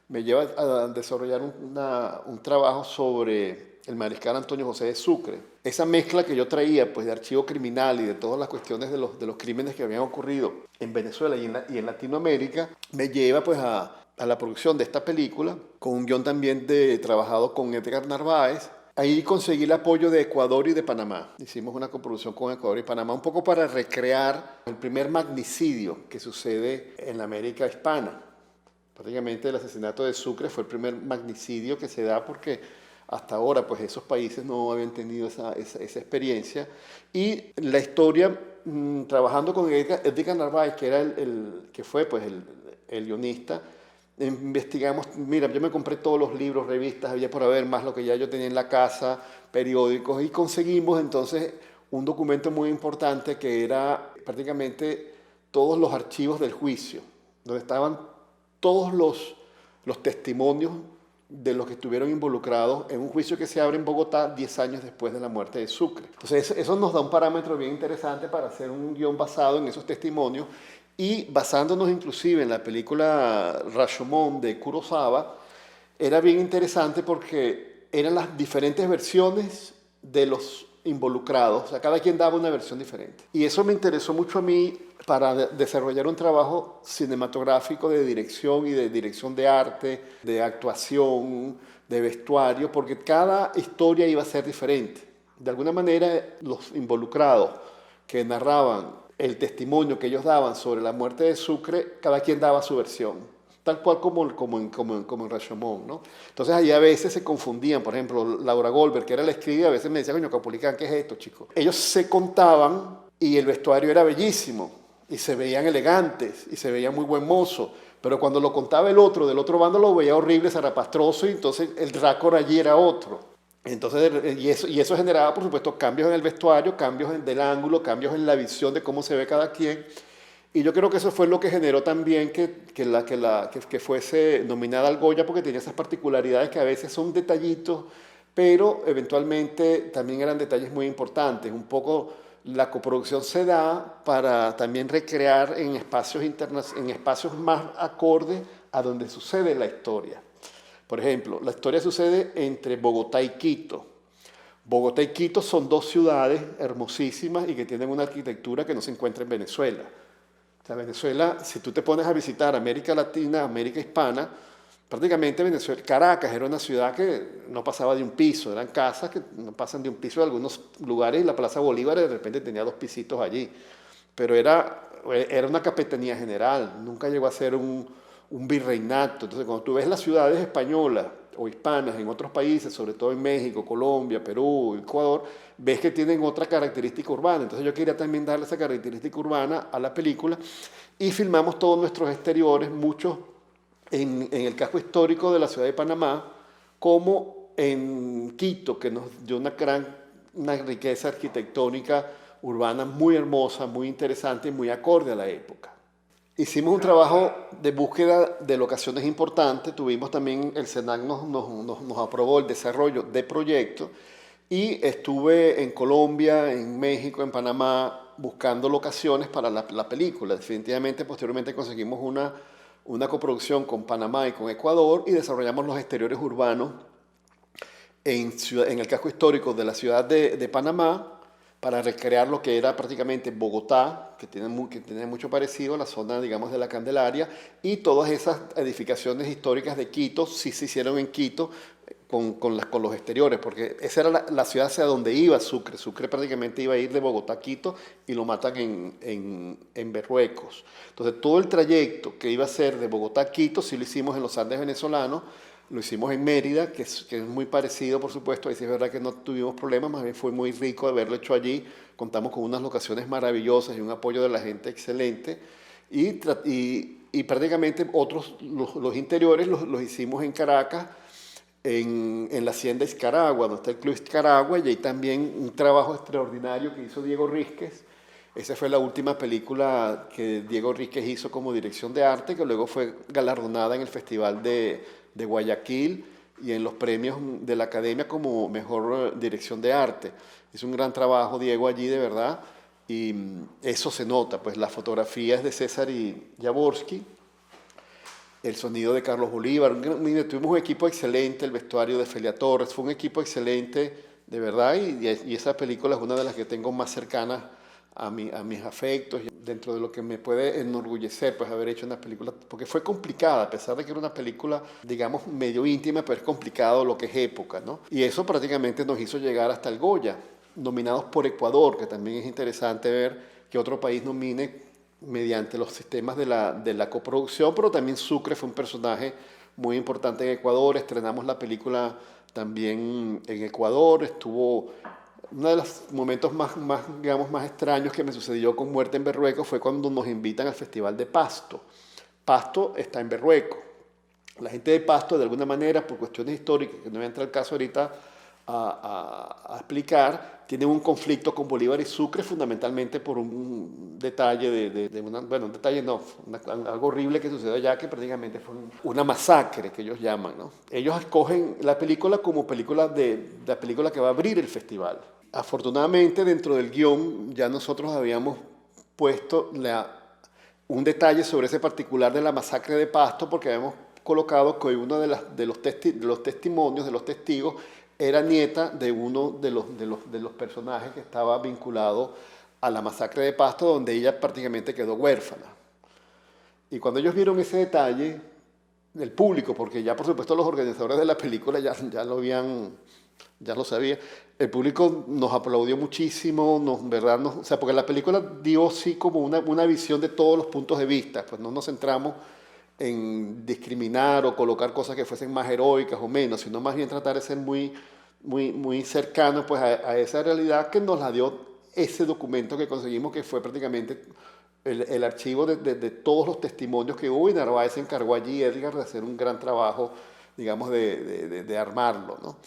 me lleva a desarrollar un trabajo sobre el mariscal Antonio José de Sucre. Esa mezcla que yo traía, pues, de archivo criminal y de todas las cuestiones de los crímenes que habían ocurrido en Venezuela y en Latinoamérica, me lleva, pues, a la producción de esta película, con un guión también trabajado con Edgar Narváez. Ahí conseguí el apoyo de Ecuador y de Panamá. Hicimos una coproducción con Ecuador y Panamá, un poco para recrear el primer magnicidio que sucede en la América hispana. Prácticamente el asesinato de Sucre fue el primer magnicidio que se da, porque hasta ahora pues esos países no habían tenido esa experiencia. Y la historia trabajando con Edgar Narváez, que era que fue pues, el guionista, investigamos, mira, yo me compré todos los libros, revistas, había por haber más lo que ya yo tenía en la casa, periódicos, y conseguimos entonces un documento muy importante que era prácticamente todos los archivos del juicio, donde estaban todos los testimonios de los que estuvieron involucrados en un juicio que se abre en Bogotá 10 años después de la muerte de Sucre. Entonces eso nos da un parámetro bien interesante para hacer un guión basado en esos testimonios y basándonos inclusive en la película Rashomon de Kurosawa, era bien interesante porque eran las diferentes versiones de los involucrados, o sea, cada quien daba una versión diferente. Y eso me interesó mucho a mí para desarrollar un trabajo cinematográfico de dirección y de dirección de arte, de actuación, de vestuario, porque cada historia iba a ser diferente. De alguna manera, los involucrados que narraban el testimonio que ellos daban sobre la muerte de Sucre, cada quien daba su versión, tal cual como en Rashomon, ¿no? Entonces ahí a veces se confundían, por ejemplo, Laura Goldberg, que era la escriba, a veces me decía, coño, Caupolicán, ¿qué es esto, chicos? Ellos se contaban y el vestuario era bellísimo, y se veían elegantes, y se veían muy buen mozo, pero cuando lo contaba el otro, del otro bando, lo veía horrible, zarapastroso, y entonces el raccord allí era otro. Entonces, y eso generaba, por supuesto, cambios en el vestuario, cambios del ángulo, cambios en la visión de cómo se ve cada quien. Y yo creo que eso fue lo que generó también que fuese nominada al Goya, porque tenía esas particularidades que a veces son detallitos, pero eventualmente también eran detalles muy importantes. Un poco la coproducción se da para también recrear en espacios más acordes a donde sucede la historia. Por ejemplo, la historia sucede entre Bogotá y Quito. Bogotá y Quito son dos ciudades hermosísimas y que tienen una arquitectura que no se encuentra en Venezuela. O sea, Venezuela, si tú te pones a visitar América Latina, América Hispana, prácticamente Venezuela, Caracas era una ciudad que no pasaba de un piso, eran casas que no pasan de un piso en algunos lugares y la Plaza Bolívar de repente tenía 2 pisitos allí. Pero era una capitanía general, nunca llegó a ser un virreinato. Entonces, cuando tú ves las ciudades españolas o hispanas en otros países, sobre todo en México, Colombia, Perú, Ecuador, ves que tienen otra característica urbana. Entonces yo quería también darle esa característica urbana a la película y filmamos todos nuestros exteriores, muchos en el casco histórico de la ciudad de Panamá, como en Quito, que nos dio una riqueza arquitectónica urbana muy hermosa, muy interesante y muy acorde a la época. Hicimos un trabajo de búsqueda de locaciones importantes, tuvimos también, el SENAC nos aprobó el desarrollo de proyectos y estuve en Colombia, en México, en Panamá, buscando locaciones para la película. Definitivamente, posteriormente conseguimos una coproducción con Panamá y con Ecuador y desarrollamos los exteriores urbanos en el casco histórico de la ciudad de Panamá, para recrear lo que era prácticamente Bogotá, que tiene mucho parecido a la zona, digamos, de la Candelaria, y todas esas edificaciones históricas de Quito, sí se hicieron en Quito, con los exteriores, porque esa era la ciudad hacia donde iba Sucre. Sucre prácticamente iba a ir de Bogotá a Quito y lo matan en Berruecos. Entonces, todo el trayecto que iba a ser de Bogotá a Quito, sí lo hicimos en los Andes venezolanos, lo hicimos en Mérida, que es muy parecido, por supuesto. Ahí sí es verdad que no tuvimos problemas, más bien fue muy rico haberlo hecho allí. Contamos con unas locaciones maravillosas y un apoyo de la gente excelente. Y prácticamente los interiores los hicimos en Caracas, en la hacienda Izcaragua, donde está el Club Izcaragua, y ahí también un trabajo extraordinario que hizo Diego Rísquez. Esa fue la última película que Diego Rísquez hizo como dirección de arte, que luego fue galardonada en el Festival de Guayaquil y en los premios de la Academia como mejor dirección de arte. Hizo un gran trabajo Diego allí, de verdad, y eso se nota, pues la fotografía es de César Jaworski, el sonido de Carlos Bolívar. Tuvimos un equipo excelente, el vestuario de Felia Torres, fue un equipo excelente, de verdad, y esa película es una de las que tengo más cercanas a mis afectos, dentro de lo que me puede enorgullecer, pues haber hecho una película, porque fue complicada, a pesar de que era una película, digamos, medio íntima, pero es complicado lo que es época, ¿no? Y eso prácticamente nos hizo llegar hasta el Goya, nominados por Ecuador, que también es interesante ver que otro país nomine mediante los sistemas de la coproducción, pero también Sucre fue un personaje muy importante en Ecuador. Estrenamos la película también en Ecuador, estuvo Uno de los momentos digamos, más extraños que me sucedió con Muerte en Berrueco fue cuando nos invitan al Festival de Pasto. Pasto está en Berrueco. La gente de Pasto, de alguna manera, por cuestiones históricas, que no voy a entrar al caso ahorita a explicar, tienen un conflicto con Bolívar y Sucre fundamentalmente por un detalle bueno, un detalle no, algo horrible que sucedió allá, que prácticamente fue una masacre que ellos llaman, ¿no? Ellos escogen la película como la película que va a abrir el festival. Afortunadamente, dentro del guión ya nosotros habíamos puesto un detalle sobre ese particular de la masacre de Pasto, porque habíamos colocado que uno de los testimonios, de los testigos, era nieta de uno de los personajes que estaba vinculado a la masacre de Pasto, donde ella prácticamente quedó huérfana. Y cuando ellos vieron ese detalle, el público, porque ya por supuesto los organizadores de la película ya lo sabían, el público nos aplaudió muchísimo, o sea, porque la película dio sí como una visión de todos los puntos de vista, pues no nos centramos en discriminar o colocar cosas que fuesen más heroicas o menos, sino más bien tratar de ser muy cercanos pues, a esa realidad que nos la dio ese documento que conseguimos, que fue prácticamente el archivo de todos los testimonios que hubo, y Narváez se encargó allí, Edgar, de hacer un gran trabajo, digamos, de armarlo, ¿no?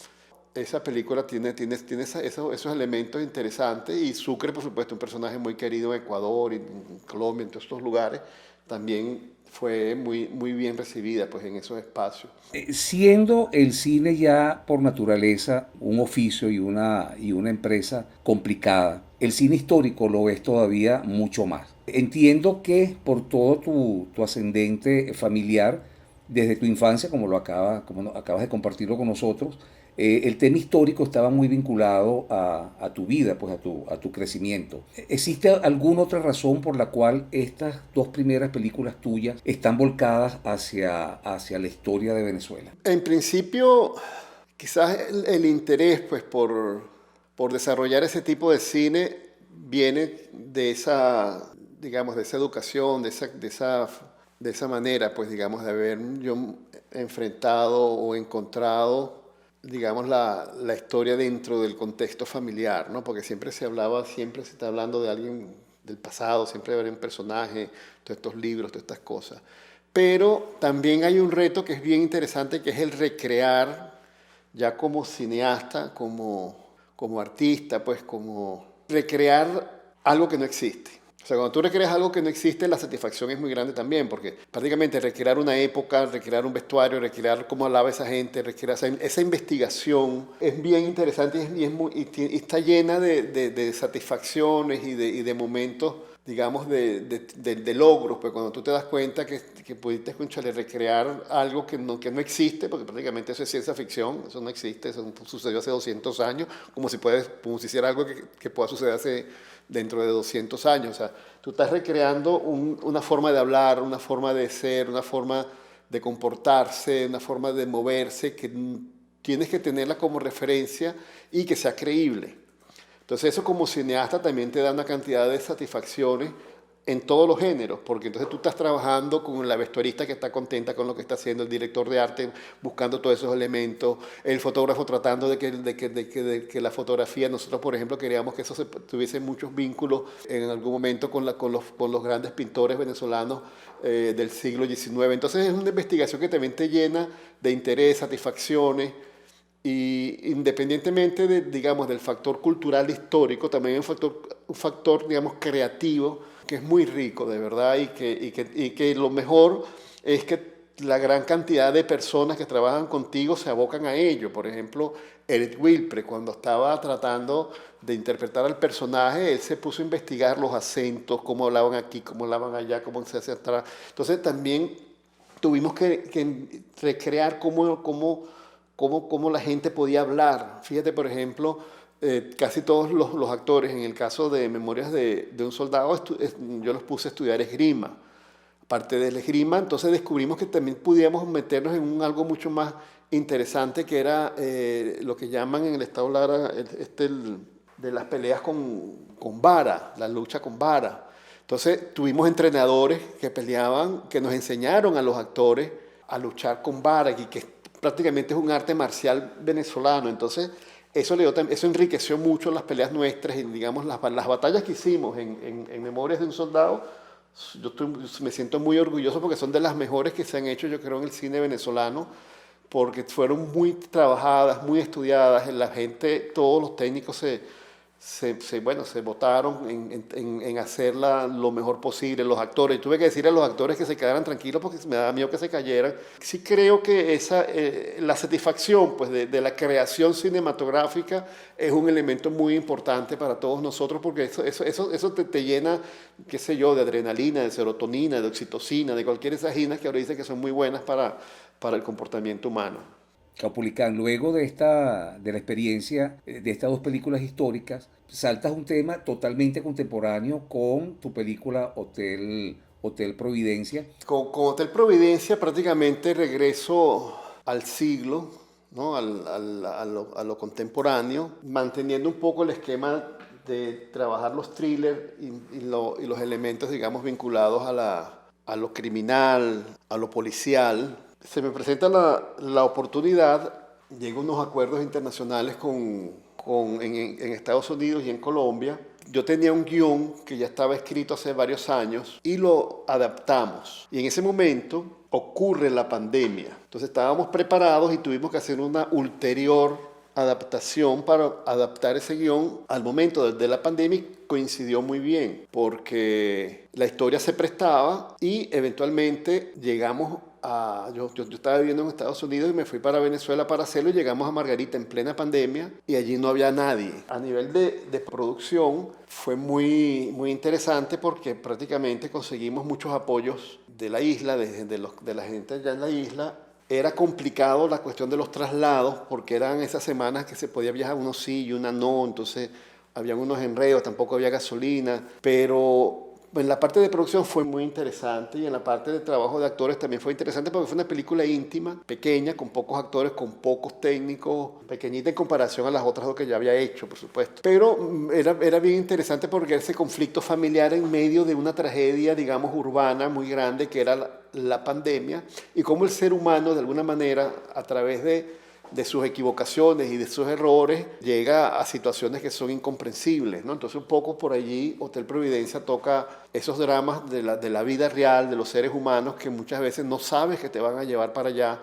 Esa película tiene esos elementos interesantes, y Sucre, por supuesto, un personaje muy querido en Ecuador, en Colombia, en todos estos lugares, también fue muy bien recibida pues, en esos espacios. Siendo el cine ya por naturaleza un oficio y una empresa complicada, el cine histórico lo ves todavía mucho más. Entiendo que por todo tu ascendente familiar, desde tu infancia, como acabas de compartirlo con nosotros, el tema histórico estaba muy vinculado a tu vida, pues a tu crecimiento. ¿Existe alguna otra razón por la cual estas dos primeras películas tuyas están volcadas hacia la historia de Venezuela? En principio, quizás el interés pues, por desarrollar ese tipo de cine viene de esa, digamos, de esa educación, de esa manera, pues, digamos, de haber yo enfrentado o encontrado, digamos, la historia dentro del contexto familiar, ¿no? Porque siempre se está hablando de alguien del pasado, siempre hay un personaje, todos estos libros, todas estas cosas. Pero también hay un reto que es bien interesante, que es el recrear, ya como cineasta, como artista, pues como recrear algo que no existe. O sea, cuando tú recreas algo que no existe, la satisfacción es muy grande también, porque prácticamente recrear una época, recrear un vestuario, recrear cómo hablaba esa gente, recrear esa investigación es bien interesante y está llena de satisfacciones y de momentos, digamos, de logros, pues cuando tú te das cuenta que pudiste, escucharle, recrear algo que no existe, porque prácticamente eso es ciencia ficción, eso no existe, eso sucedió hace 200 años, como si hiciera algo que pueda suceder dentro de 200 años. O sea, tú estás recreando una forma de hablar, una forma de ser, una forma de comportarse, una forma de moverse, que tienes que tenerla como referencia y que sea creíble. Entonces eso como cineasta también te da una cantidad de satisfacciones en todos los géneros, porque entonces tú estás trabajando con la vestuarista que está contenta con lo que está haciendo, el director de arte buscando todos esos elementos, el fotógrafo tratando de que la fotografía, nosotros por ejemplo queríamos que eso tuviese muchos vínculos en algún momento con los grandes pintores venezolanos del siglo XIX. Entonces es una investigación que también te llena de interés, satisfacciones, y independientemente digamos, del factor cultural histórico, también hay un factor digamos, creativo, que es muy rico, de verdad, y que lo mejor es que la gran cantidad de personas que trabajan contigo se abocan a ello. Por ejemplo, Eric Wilpre, cuando estaba tratando de interpretar al personaje, él se puso a investigar los acentos, cómo hablaban aquí, cómo hablaban allá, cómo se hacía atrás. Entonces también tuvimos que recrear cómo la gente podía hablar. Fíjate, por ejemplo, casi todos los actores, en el caso de Memorias de un soldado, yo los puse a estudiar esgrima. Aparte del esgrima, entonces descubrimos que también podíamos meternos en algo mucho más interesante, que era lo que llaman en el estado Lara de las peleas con vara, la lucha con vara. Entonces tuvimos entrenadores que peleaban, que nos enseñaron a los actores a luchar con vara, y que prácticamente es un arte marcial venezolano. Entonces eso enriqueció mucho las peleas nuestras y, digamos, las batallas que hicimos en Memorias de un Soldado. Me siento muy orgulloso porque son de las mejores que se han hecho, yo creo, en el cine venezolano, porque fueron muy trabajadas, muy estudiadas. La gente, todos los técnicos se votaron en hacerla lo mejor posible. Los actores, tuve que decirle a los actores que se quedaran tranquilos porque me daba miedo que se cayeran. Sí creo que la satisfacción pues, de la creación cinematográfica es un elemento muy importante para todos nosotros, porque eso te llena, qué sé yo, de adrenalina, de serotonina, de oxitocina, de cualquier de esas ginas que ahora dicen que son muy buenas para el comportamiento humano. Caupolicán, luego de la experiencia de estas dos películas históricas, saltas un tema totalmente contemporáneo con tu película Hotel Providencia. Con Hotel Providencia prácticamente regreso al siglo, ¿no? A lo contemporáneo, manteniendo un poco el esquema de trabajar los thrillers y los elementos, digamos, vinculados a lo criminal, a lo policial. Se me presenta la oportunidad, llego a unos acuerdos internacionales en Estados Unidos y en Colombia. Yo tenía un guión que ya estaba escrito hace varios años y lo adaptamos. Y en ese momento ocurre la pandemia. Entonces estábamos preparados y tuvimos que hacer una ulterior adaptación para adaptar ese guión al momento de la pandemia. Coincidió muy bien porque la historia se prestaba y eventualmente llegamos yo estaba viviendo en Estados Unidos y me fui para Venezuela para hacerlo, y llegamos a Margarita en plena pandemia y allí no había nadie. A nivel de producción fue muy, muy interesante porque prácticamente conseguimos muchos apoyos de la isla, de la gente allá en la isla. Era complicado la cuestión de los traslados porque eran esas semanas que se podía viajar, unos sí y una no, entonces habían unos enredos, tampoco había gasolina, pero en la parte de producción fue muy interesante y en la parte de trabajo de actores también fue interesante porque fue una película íntima, pequeña, con pocos actores, con pocos técnicos, pequeñita en comparación a las otras dos que ya había hecho, por supuesto. Pero era bien interesante porque ese conflicto familiar en medio de una tragedia, digamos, urbana muy grande que era la pandemia, y cómo el ser humano, de alguna manera, a través de sus equivocaciones y de sus errores, llega a situaciones que son incomprensibles, ¿no? Entonces un poco por allí Hotel Providencia toca esos dramas de la vida real, de los seres humanos que muchas veces no sabes que te van a llevar para allá,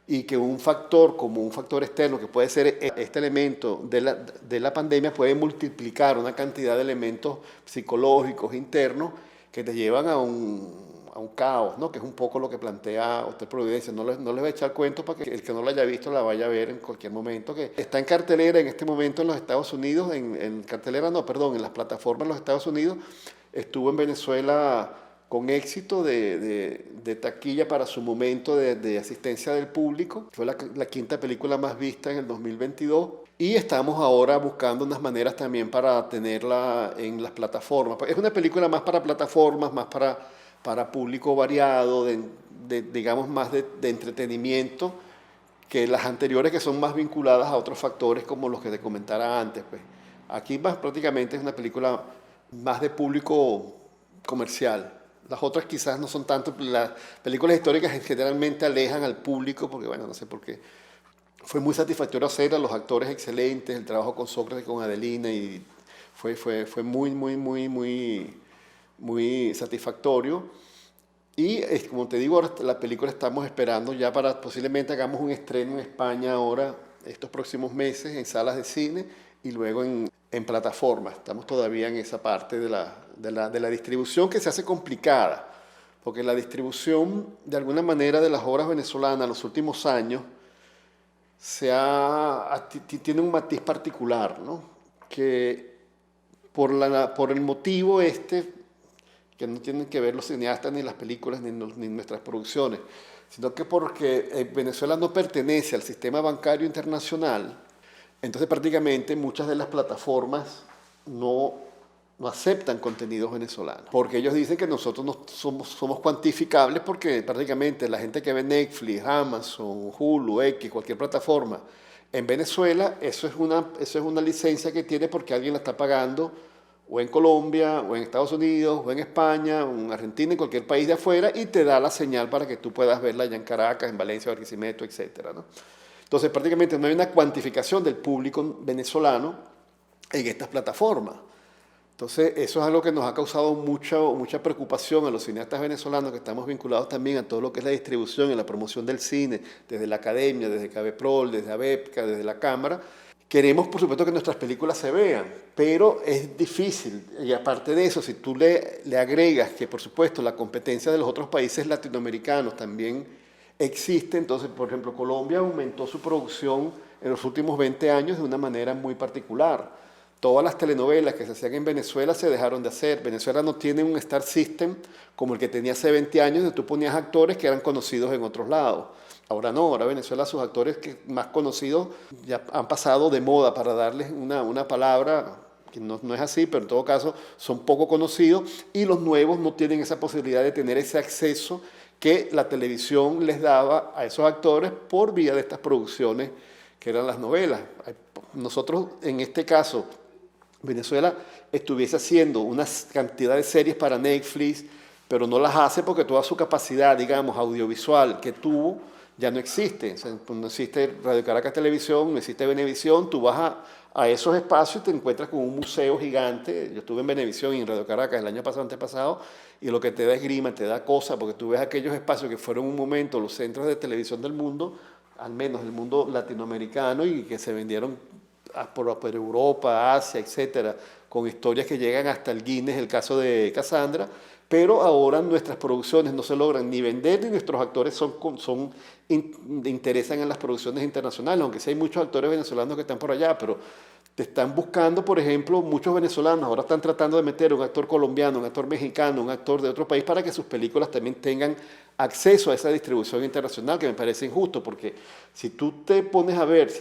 y que un factor como un factor externo, que puede ser este elemento de la pandemia, puede multiplicar una cantidad de elementos psicológicos internos que te llevan a un caos, ¿no? Que es un poco lo que plantea Hotel Providencia. No les voy a echar cuento para que el que no la haya visto la vaya a ver en cualquier momento, que está en cartelera en este momento en los Estados Unidos, en las plataformas en los Estados Unidos. Estuvo en Venezuela con éxito de taquilla para su momento de asistencia del público. Fue la quinta película más vista en el 2022. Y estamos ahora buscando unas maneras también para tenerla en las plataformas. Es una película más para plataformas, más para público variado, digamos más de entretenimiento, que las anteriores, que son más vinculadas a otros factores como los que te comentara antes. Pues. Aquí prácticamente es una película más de público comercial. Las otras quizás no son tanto. Las películas históricas generalmente alejan al público porque, bueno, no sé por qué. Fue muy satisfactorio hacerla, los actores excelentes, el trabajo con Sócrates, con Adelina, y fue muy, muy, muy, muy, muy satisfactorio. Y como te digo, ahora la película estamos esperando ya para posiblemente hagamos un estreno en España ahora, estos próximos meses, en salas de cine y luego en plataformas. Estamos todavía en esa parte de la distribución, que se hace complicada, porque la distribución de alguna manera de las obras venezolanas en los últimos años tiene un matiz particular, ¿no? Que por el motivo que no tienen que ver los cineastas ni las películas ni nuestras producciones, sino que porque Venezuela no pertenece al sistema bancario internacional, entonces prácticamente muchas de las plataformas no aceptan contenidos venezolanos, porque ellos dicen que nosotros no somos cuantificables, porque prácticamente la gente que ve Netflix, Amazon, Hulu, X, cualquier plataforma en Venezuela, eso es una licencia que tiene porque alguien la está pagando, o en Colombia, o en Estados Unidos, o en España, o en Argentina, en cualquier país de afuera, y te da la señal para que tú puedas verla allá en Caracas, en Valencia, Barquisimeto, etc., ¿no? Entonces prácticamente no hay una cuantificación del público venezolano en estas plataformas. Entonces, eso es algo que nos ha causado mucha preocupación a los cineastas venezolanos, que estamos vinculados también a todo lo que es la distribución y la promoción del cine, desde la academia, desde CABEPROL, desde ABEPCA, desde la Cámara. Queremos, por supuesto, que nuestras películas se vean, pero es difícil. Y aparte de eso, si tú le agregas que, por supuesto, la competencia de los otros países latinoamericanos también existe, entonces, por ejemplo, Colombia aumentó su producción en los últimos 20 años de una manera muy particular. Todas las telenovelas que se hacían en Venezuela se dejaron de hacer. Venezuela no tiene un Star System como el que tenía hace 20 años, donde tú ponías actores que eran conocidos en otros lados. Ahora no, ahora Venezuela, sus actores más conocidos ya han pasado de moda, para darles una palabra que no es así, pero en todo caso son poco conocidos, y los nuevos no tienen esa posibilidad de tener ese acceso que la televisión les daba a esos actores por vía de estas producciones que eran las novelas. Nosotros, en este caso, Venezuela estuviese haciendo una cantidad de series para Netflix, pero no las hace porque toda su capacidad, digamos, audiovisual que tuvo ya no existe. O sea, no existe Radio Caracas Televisión, no existe Venevisión. Tú vas a esos espacios y te encuentras con un museo gigante. Yo estuve en Venevisión y en Radio Caracas el año pasado, antepasado, y lo que te da es grima, te da cosa, porque tú ves aquellos espacios que fueron un momento los centros de televisión del mundo, al menos del mundo latinoamericano, y que se vendieron por Europa, Asia, etcétera, con historias que llegan hasta el Guinness, el caso de Cassandra, pero ahora nuestras producciones no se logran ni vender, ni nuestros actores interesan en las producciones internacionales, aunque sí hay muchos actores venezolanos que están por allá, pero te están buscando, por ejemplo, muchos venezolanos ahora están tratando de meter un actor colombiano, un actor mexicano, un actor de otro país, para que sus películas también tengan acceso a esa distribución internacional, que me parece injusto, porque si tú te pones a ver,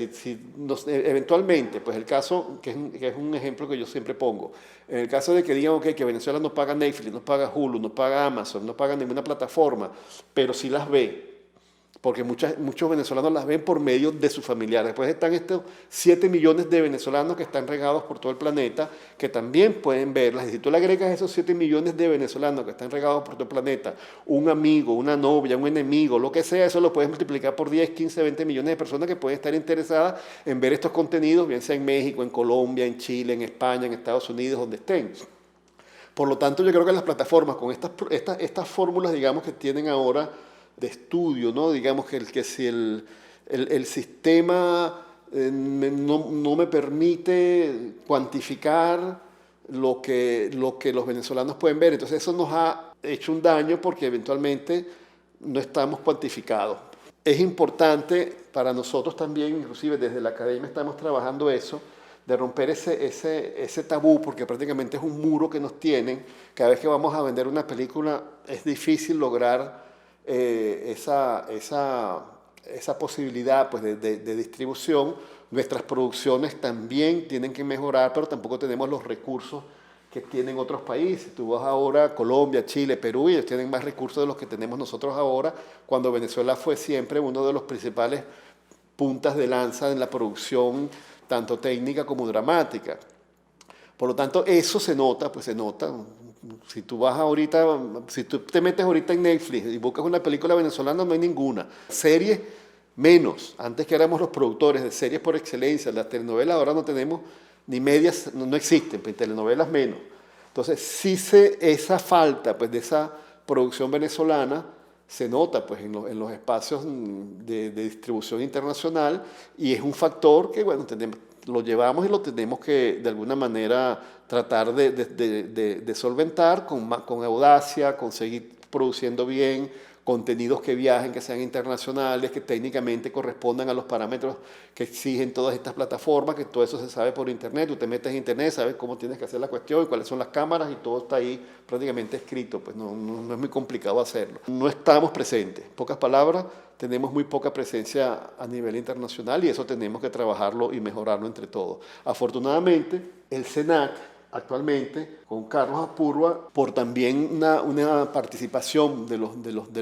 eventualmente, pues el caso, que es un ejemplo que yo siempre pongo, en el caso de que digan, okay, que Venezuela no paga Netflix, no paga Hulu, no paga Amazon, no paga ninguna plataforma, pero sí las ve, porque muchos venezolanos las ven por medio de sus familiares. Después están estos 7 millones de venezolanos que están regados por todo el planeta, que también pueden verlas. Y si tú le agregas a esos 7 millones de venezolanos que están regados por todo el planeta, un amigo, una novia, un enemigo, lo que sea, eso lo puedes multiplicar por 10, 15, 20 millones de personas que pueden estar interesadas en ver estos contenidos, bien sea en México, en Colombia, en Chile, en España, en Estados Unidos, donde estén. Por lo tanto, yo creo que las plataformas, con estas fórmulas, digamos, que tienen ahora de estudio, ¿no? Digamos que si el sistema no me permite cuantificar lo que los venezolanos pueden ver, entonces eso nos ha hecho un daño, porque eventualmente no estamos cuantificados. Es importante para nosotros también, inclusive desde la academia estamos trabajando eso, de romper ese tabú, porque prácticamente es un muro que nos tienen. Cada vez que vamos a vender una película es difícil lograr esa posibilidad, pues, de distribución. Nuestras producciones también tienen que mejorar, pero tampoco tenemos los recursos que tienen otros países. Tú vas ahora a Colombia, Chile, Perú, y ellos tienen más recursos de los que tenemos nosotros ahora, cuando Venezuela fue siempre uno de los principales puntas de lanza en la producción, tanto técnica como dramática. Por lo tanto, eso se nota, pues se nota. Si tú te metes ahorita en Netflix y buscas una película venezolana, no hay ninguna. Series, menos. Antes, que éramos los productores de series por excelencia, las telenovelas ahora no tenemos ni medias, no existen, pues, telenovelas menos. Entonces, esa falta, pues, de esa producción venezolana se nota, pues, en los espacios de distribución internacional, y es un factor que, bueno, lo llevamos y lo tenemos que de alguna manera tratar de solventar con audacia, con seguir produciendo bien contenidos que viajen, que sean internacionales, que técnicamente correspondan a los parámetros que exigen todas estas plataformas, que todo eso se sabe por internet. Tú te metes en internet, sabes cómo tienes que hacer la cuestión y cuáles son las cámaras, y todo está ahí prácticamente escrito. Pues no es muy complicado hacerlo. No estamos presentes. En pocas palabras, tenemos muy poca presencia a nivel internacional, y eso tenemos que trabajarlo y mejorarlo entre todos. Afortunadamente, el SENAC actualmente con Carlos Apurua por también una participación de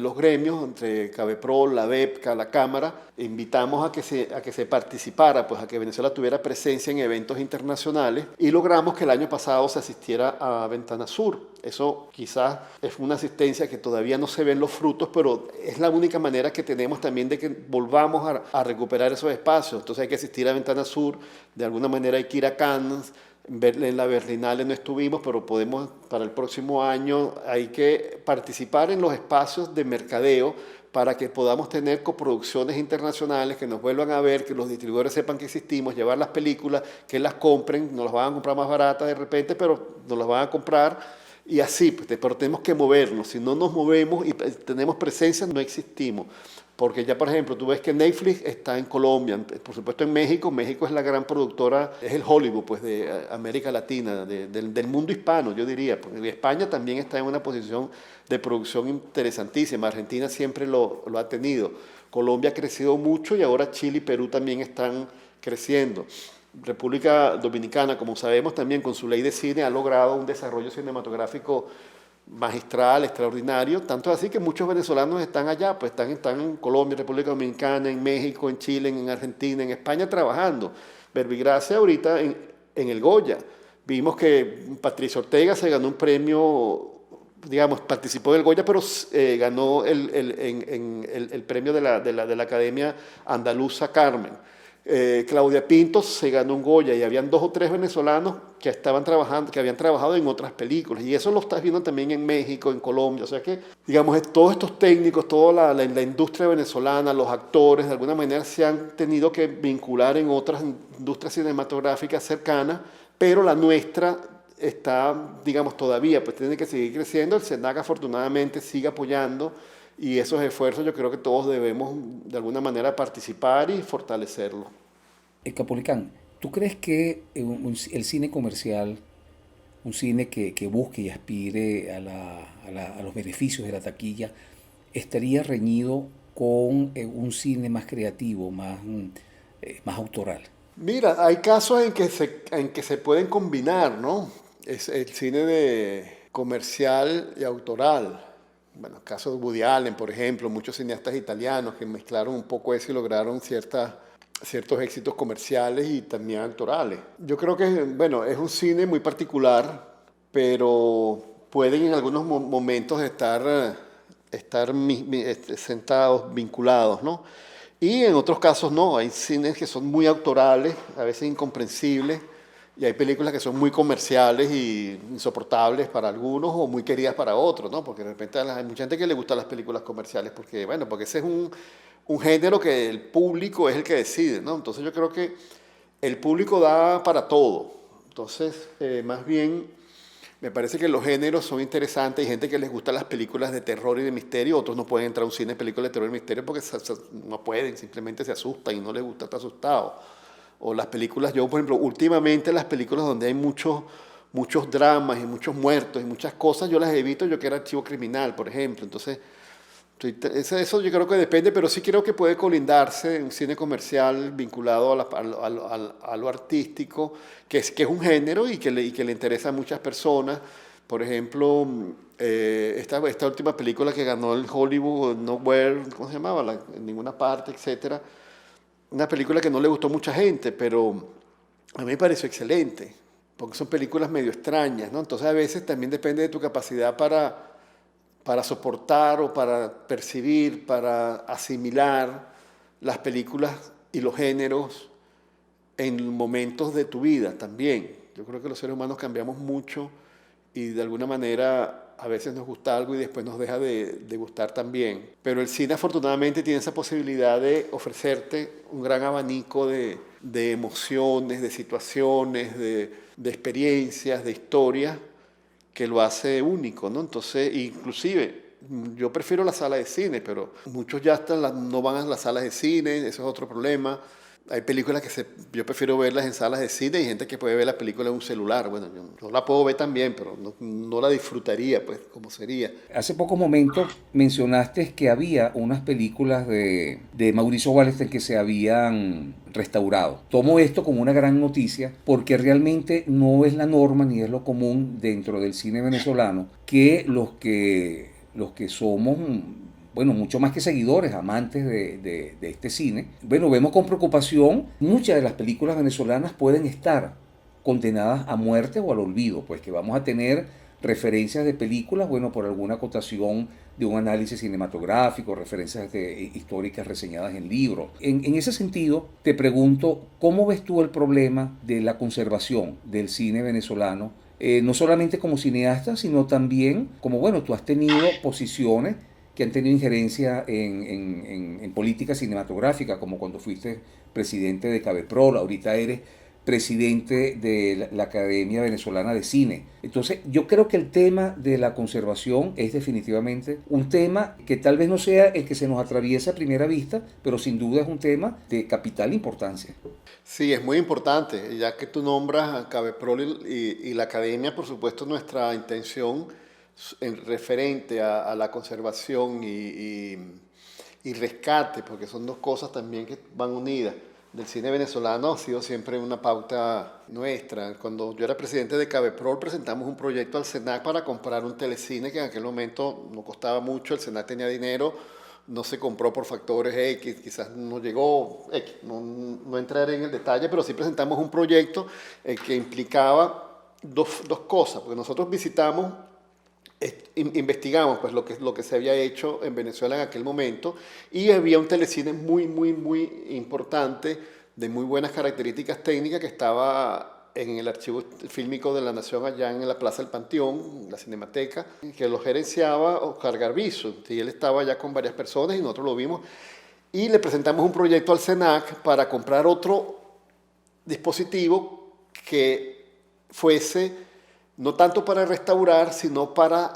los gremios entre CABEPRO, la BEPCA, la Cámara. Invitamos a que se participara, pues a que Venezuela tuviera presencia en eventos internacionales y logramos que el año pasado se asistiera a Ventana Sur. Eso quizás es una asistencia que todavía no se ven los frutos, pero es la única manera que tenemos también de que volvamos a recuperar esos espacios. Entonces hay que asistir a Ventana Sur, de alguna manera hay que ir a Cannes. En la Berlinale no estuvimos, pero podemos para el próximo año. Hay que participar en los espacios de mercadeo para que podamos tener coproducciones internacionales, que nos vuelvan a ver, que los distribuidores sepan que existimos, llevar las películas, que las compren, nos las van a comprar más baratas de repente, pero nos las van a comprar y así, pues, pero tenemos que movernos. Si no nos movemos y tenemos presencia, no existimos. Porque ya, por ejemplo, tú ves que Netflix está en Colombia, por supuesto en México. México es la gran productora, es el Hollywood pues, de América Latina, del mundo hispano, yo diría. Porque España también está en una posición de producción interesantísima. Argentina siempre lo ha tenido. Colombia ha crecido mucho y ahora Chile y Perú también están creciendo. República Dominicana, como sabemos también, con su ley de cine ha logrado un desarrollo cinematográfico magistral, extraordinario, tanto así que muchos venezolanos están allá, pues están en Colombia, República Dominicana, en México, en Chile, en Argentina, en España trabajando. Verbigracia ahorita en el Goya. Vimos que Patricia Ortega se ganó un premio, digamos, participó del Goya, pero ganó el premio de la Academia Andaluza Carmen. Claudia Pinto se ganó un Goya y habían 2 o 3 venezolanos que estaban trabajando, que habían trabajado en otras películas, y eso lo estás viendo también en México, en Colombia. O sea que, digamos, todos estos técnicos, toda la industria venezolana, los actores, de alguna manera se han tenido que vincular en otras industrias cinematográficas cercanas, pero la nuestra está, digamos, todavía, pues tiene que seguir creciendo. El SENAC afortunadamente sigue apoyando, y esos esfuerzos yo creo que todos debemos de alguna manera participar y fortalecerlo. Capolicán, ¿tú crees que el cine comercial, un cine que busque y aspire a los beneficios de la taquilla, estaría reñido con un cine más creativo, más autoral? Mira, hay casos en que se pueden combinar, ¿no? Es el cine de comercial y autoral. Bueno, el caso de Woody Allen, por ejemplo, muchos cineastas italianos que mezclaron un poco eso y lograron ciertos éxitos comerciales y también actorales. Yo creo que, bueno, es un cine muy particular, pero pueden en algunos momentos estar sentados, vinculados, ¿no? Y en otros casos no, hay cines que son muy autorales, a veces incomprensibles, y hay películas que son muy comerciales y insoportables para algunos o muy queridas para otros, ¿no? Porque de repente hay mucha gente que le gustan las películas comerciales porque, bueno, porque ese es un género que el público es el que decide, ¿no? Entonces yo creo que el público da para todo. Entonces, más bien, me parece que los géneros son interesantes. Hay gente que les gusta las películas de terror y de misterio, otros no pueden entrar a un cine de películas de terror y misterio porque no pueden, simplemente se asustan y no les gusta estar asustados. O las películas, yo por ejemplo, últimamente las películas donde hay muchos dramas y muchos muertos y muchas cosas, yo las evito, yo que era Archivo Criminal, por ejemplo. Entonces, eso yo creo que depende, pero sí creo que puede colindarse un cine comercial vinculado a lo artístico, que es un género y que le interesa a muchas personas. Por ejemplo, esta última película que ganó el Hollywood Nowhere, ¿cómo se llamaba? En ninguna parte, etcétera. Una película que no le gustó a mucha gente, pero a mí me pareció excelente, porque son películas medio extrañas, ¿no? Entonces a veces también depende de tu capacidad para soportar o para percibir, para asimilar las películas y los géneros en momentos de tu vida también. Yo creo que los seres humanos cambiamos mucho y de alguna manera a veces nos gusta algo y después nos deja de gustar también. Pero el cine afortunadamente tiene esa posibilidad de ofrecerte un gran abanico de emociones, de situaciones, de experiencias, de historias, que lo hace único, ¿no? Entonces, inclusive, yo prefiero la sala de cine, pero muchos ya no van a las salas de cine, eso es otro problema. Hay películas yo prefiero verlas en salas de cine, y gente que puede ver la película en un celular. Bueno, yo la puedo ver también, pero no la disfrutaría, pues, como sería. Hace pocos momentos mencionaste que había unas películas de Mauricio Wallenstein que se habían restaurado. Tomo esto como una gran noticia porque realmente no es la norma ni es lo común dentro del cine venezolano que los que somos, bueno, mucho más que seguidores, amantes de este cine, bueno, vemos con preocupación muchas de las películas venezolanas pueden estar condenadas a muerte o al olvido, pues que vamos a tener referencias de películas, bueno, por alguna acotación de un análisis cinematográfico, referencias históricas reseñadas en libros. En ese sentido, te pregunto, ¿cómo ves tú el problema de la conservación del cine venezolano? No solamente como cineasta, sino también como, bueno, tú has tenido posiciones que han tenido injerencia en política cinematográfica, como cuando fuiste presidente de Cabeprol, ahorita eres presidente de la Academia Venezolana de Cine. Entonces, yo creo que el tema de la conservación es definitivamente un tema que tal vez no sea el que se nos atraviesa a primera vista, pero sin duda es un tema de capital importancia. Sí, es muy importante, ya que tú nombras a Cabeprol y la academia, por supuesto, nuestra intención en referente a la conservación y rescate, porque son dos cosas también que van unidas, del cine venezolano ha sido siempre una pauta nuestra. Cuando yo era presidente de Cabeprol, presentamos un proyecto al SENAC para comprar un telecine que en aquel momento no costaba mucho, el SENAC tenía dinero, no se compró por factores X, quizás no llegó X, no entraré en el detalle, pero sí presentamos un proyecto que implicaba dos cosas, porque nosotros visitamos, investigamos pues lo que se había hecho en Venezuela en aquel momento, y había un telecine muy importante, de muy buenas características técnicas, que estaba en el Archivo Fílmico de la Nación, allá en la Plaza del Panteón, la Cinemateca, que lo gerenciaba Oscar Garbizo, y él estaba allá con varias personas y nosotros lo vimos, y le presentamos un proyecto al SENAC para comprar otro dispositivo que fuese no tanto para restaurar, sino para,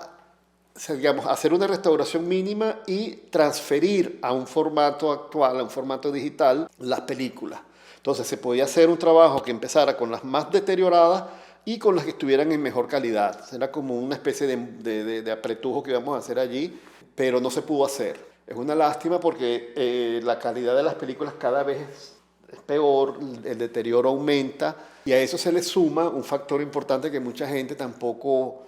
digamos, hacer una restauración mínima y transferir a un formato actual, a un formato digital, las películas. Entonces se podía hacer un trabajo que empezara con las más deterioradas y con las que estuvieran en mejor calidad. Era como una especie de apretujo que íbamos a hacer allí, pero no se pudo hacer. Es una lástima porque la calidad de las películas cada vez es peor, el deterioro aumenta, y a eso se le suma un factor importante que mucha gente tampoco,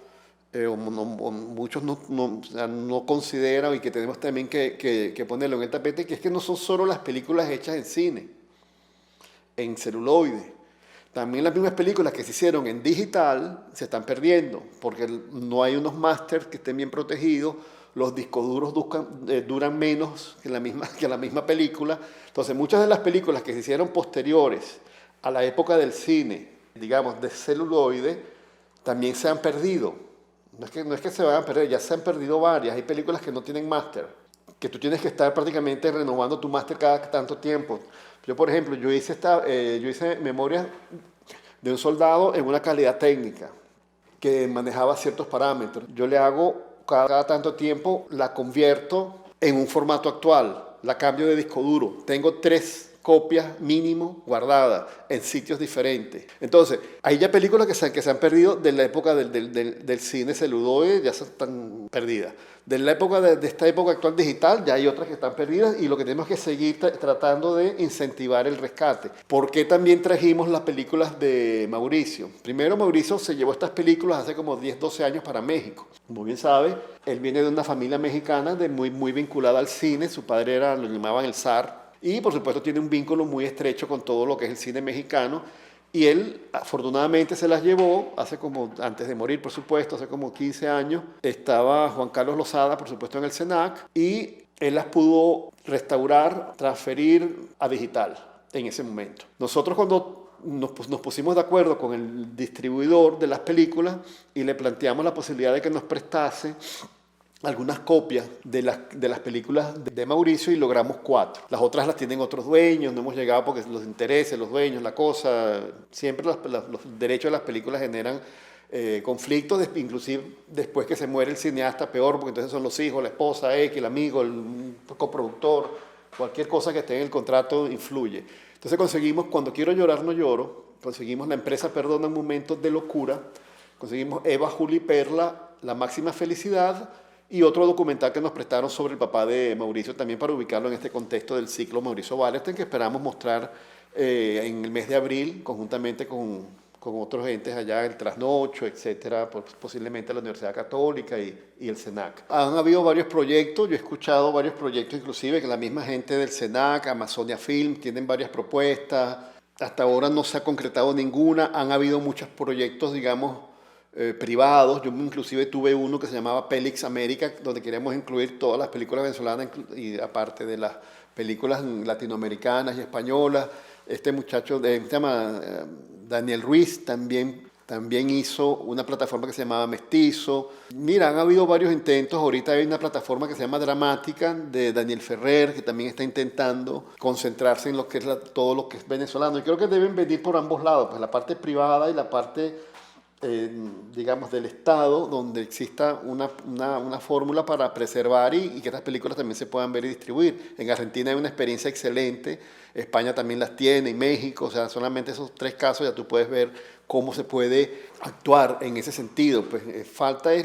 o muchos o sea, no consideran, y que tenemos también que ponerlo en el tapete, que es que no son solo las películas hechas en cine, en celuloide. También las mismas películas que se hicieron en digital se están perdiendo, porque no hay unos másters que estén bien protegidos, los discos duros duran menos que la misma película. Entonces, muchas de las películas que se hicieron posteriores a la época del cine, digamos, de celuloide, también se han perdido. No es que se vayan a perder, ya se han perdido varias. Hay películas que no tienen máster, que tú tienes que estar prácticamente renovando tu máster cada tanto tiempo. Yo, por ejemplo, yo hice Memorias de un soldado en una calidad técnica que manejaba ciertos parámetros. Yo le hago cada tanto tiempo, la convierto en un formato actual, la cambio de disco duro. Tengo 3 copias mínimo guardadas en sitios diferentes. Entonces, hay ya películas que se han perdido de la época del cine celuloide, ya se están perdidas. De la época de esta época actual digital, ya hay otras que están perdidas, y lo que tenemos que seguir tratando de incentivar el rescate. ¿Por qué también trajimos las películas de Mauricio? Primero, Mauricio se llevó estas películas hace como 10, 12 años para México. Como bien sabe, él viene de una familia mexicana muy vinculada al cine. Su padre lo llamaban el zar. Y por supuesto tiene un vínculo muy estrecho con todo lo que es el cine mexicano. Y él afortunadamente se las llevó antes de morir, por supuesto, hace como 15 años. Estaba Juan Carlos Lozada, por supuesto, en el SENAC, y él las pudo restaurar, transferir a digital en ese momento. Nosotros, cuando nos pusimos de acuerdo con el distribuidor de las películas y le planteamos la posibilidad de que nos prestase algunas copias de las películas de Mauricio, y logramos 4. Las otras las tienen otros dueños, no hemos llegado porque los intereses, los dueños, la cosa. Siempre los derechos de las películas generan conflictos, inclusive después que se muere el cineasta, peor, porque entonces son los hijos, la esposa, el amigo, el coproductor, cualquier cosa que esté en el contrato influye. Entonces conseguimos Cuando quiero llorar no lloro, conseguimos La empresa perdona en momentos de locura, conseguimos Eva, Juli y Perla, La máxima felicidad, y otro documental que nos prestaron sobre el papá de Mauricio, también para ubicarlo en este contexto del ciclo Mauricio Wallerstein, que esperamos mostrar en el mes de abril, conjuntamente con otros entes allá, el Trasnocho, etcétera, posiblemente la Universidad Católica y el SENAC. Han habido varios proyectos, yo he escuchado varios proyectos, inclusive que la misma gente del SENAC, Amazonia Film, tienen varias propuestas. Hasta ahora no se ha concretado ninguna. Han habido muchos proyectos, digamos, privados. Yo inclusive tuve uno que se llamaba Pelix América, donde queríamos incluir todas las películas venezolanas y aparte de las películas latinoamericanas y españolas. Este muchacho se llama Daniel Ruiz, también hizo una plataforma que se llamaba Mestizo. Mira, han habido varios intentos. Ahorita hay una plataforma que se llama Dramática de Daniel Ferrer, que también está intentando concentrarse en lo que es todo lo que es venezolano. Y creo que deben venir por ambos lados, pues la parte privada y la parte digamos, del Estado, donde exista una fórmula para preservar y que estas películas también se puedan ver y distribuir. En Argentina hay una experiencia excelente, España también las tiene, y México, o sea, solamente esos 3 casos ya tú puedes ver cómo se puede actuar en ese sentido. Pues falta es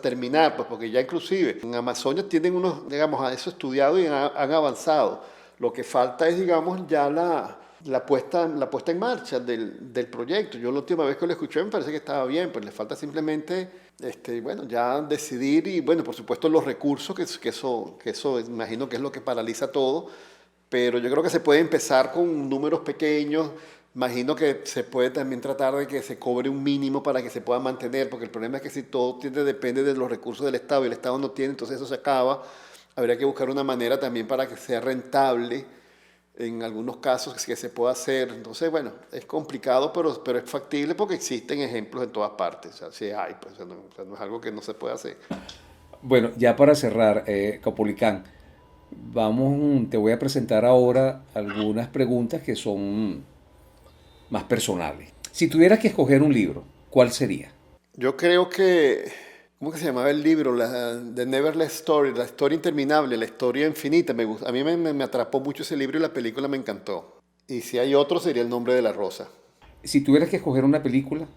terminar, pues, porque ya inclusive en Amazonia tienen unos, digamos, a eso estudiado y han avanzado. Lo que falta es, digamos, ya la puesta en marcha del proyecto. Yo la última vez que lo escuché me parece que estaba bien, pues le falta simplemente, bueno, ya decidir y, bueno, por supuesto los recursos, que eso imagino que es lo que paraliza todo, pero yo creo que se puede empezar con números pequeños. Imagino que se puede también tratar de que se cobre un mínimo para que se pueda mantener, porque el problema es que si todo depende de los recursos del Estado y el Estado no tiene, entonces eso se acaba. Habría que buscar una manera también para que sea rentable en algunos casos que se pueda hacer. Entonces, bueno, es complicado, pero es factible porque existen ejemplos en todas partes. O sea, sí hay, pues, o sea, no es algo que no se puede hacer. Bueno, ya para cerrar, Capolicán, te voy a presentar ahora algunas preguntas que son más personales. Si tuvieras que escoger un libro, ¿cuál sería? Yo creo que, ¿cómo que se llamaba el libro? The Neverless Story, la historia interminable, la historia infinita. A mí me atrapó mucho ese libro y la película me encantó. Y si hay otro, sería El nombre de la rosa. Si tuvieras que escoger una película,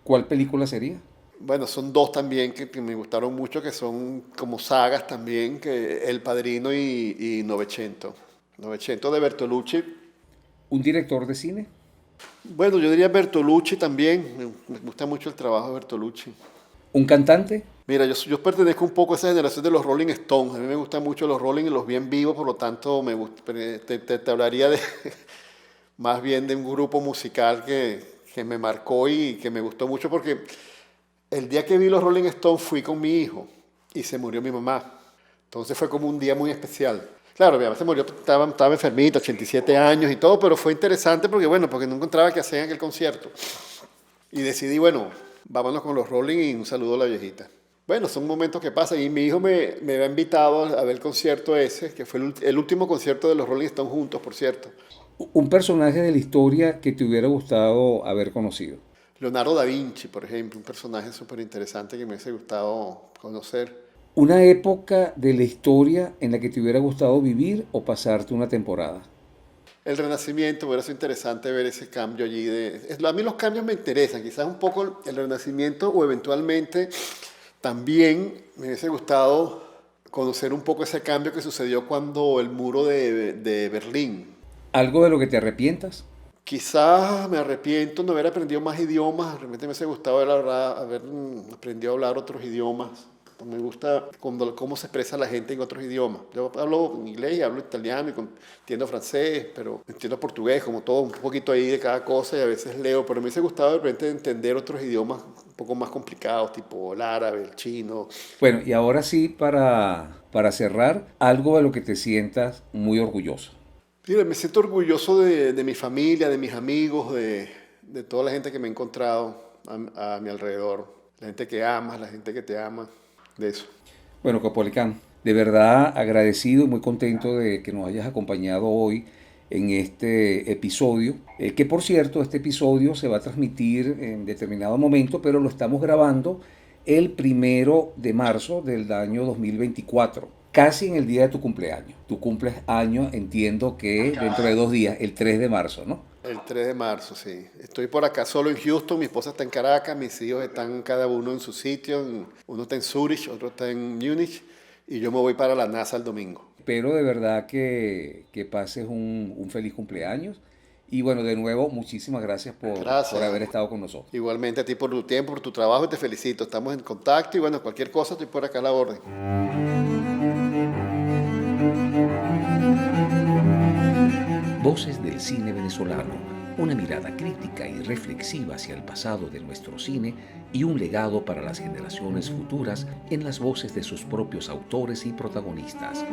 ¿cuál película sería? Bueno, son 2 también que me gustaron mucho, que son como sagas también, que El Padrino y Novecento. Novecento de Bertolucci. ¿Un director de cine? Bueno, yo diría Bertolucci también. Me gusta mucho el trabajo de Bertolucci. ¿Un cantante? Mira, yo pertenezco un poco a esa generación de los Rolling Stones. A mí me gustan mucho los Rolling y los vi en vivo, por lo tanto te hablaría más bien de un grupo musical que me marcó y que me gustó mucho, porque el día que vi los Rolling Stones fui con mi hijo y se murió mi mamá. Entonces fue como un día muy especial. Claro, mi mamá se murió, estaba enfermita, 87 años y todo, pero fue interesante porque no encontraba qué hacer en aquel concierto. Y decidí, bueno, vámonos con los Rolling y un saludo a la viejita. Bueno, son momentos que pasan y mi hijo me había invitado a ver el concierto ese, que fue el último concierto de los Rolling Stones juntos, por cierto. ¿Un personaje de la historia que te hubiera gustado haber conocido? Leonardo da Vinci, por ejemplo, un personaje súper interesante que me hubiese gustado conocer. ¿Una época de la historia en la que te hubiera gustado vivir o pasarte una temporada? El Renacimiento, hubiera sido interesante ver ese cambio allí. A mí los cambios me interesan, quizás un poco el Renacimiento o eventualmente también me hubiese gustado conocer un poco ese cambio que sucedió cuando el muro de Berlín. ¿Algo de lo que te arrepientas? Quizás me arrepiento no haber aprendido más idiomas, realmente me hubiese gustado haber aprendido a hablar otros idiomas. Me gusta cómo se expresa la gente en otros idiomas. Yo hablo inglés y hablo italiano y entiendo francés, pero entiendo portugués, como todo, un poquito ahí de cada cosa, y a veces leo, pero me hubiese gustado de repente entender otros idiomas un poco más complicados, tipo el árabe, el chino. Bueno, y ahora sí, para cerrar, algo de lo que te sientas muy orgulloso. Mira, me siento orgulloso de mi familia, de mis amigos, de toda la gente que me he encontrado a mi alrededor. La gente que amas, la gente que te ama, de eso. Bueno, Capolicán, de verdad agradecido y muy contento de que nos hayas acompañado hoy en este episodio, que por cierto, este episodio se va a transmitir en determinado momento, pero lo estamos grabando el 1 de marzo del año 2024. casi en el día de tu cumpleaños. Tu cumples año, entiendo que dentro de 2 días, el 3 de marzo, ¿no? El 3 de marzo, sí. Estoy por acá solo en Houston, mi esposa está en Caracas, mis hijos están cada uno en su sitio. Uno está en Zurich, otro está en Múnich y yo me voy para la NASA el domingo. Espero de verdad que pases un feliz cumpleaños. Y bueno, de nuevo, muchísimas gracias por Gracias. haber estado con nosotros. Igualmente a ti por tu tiempo, por tu trabajo y te felicito. Estamos en contacto y bueno, cualquier cosa estoy por acá a la orden. Voces del cine venezolano, una mirada crítica y reflexiva hacia el pasado de nuestro cine y un legado para las generaciones futuras en las voces de sus propios autores y protagonistas.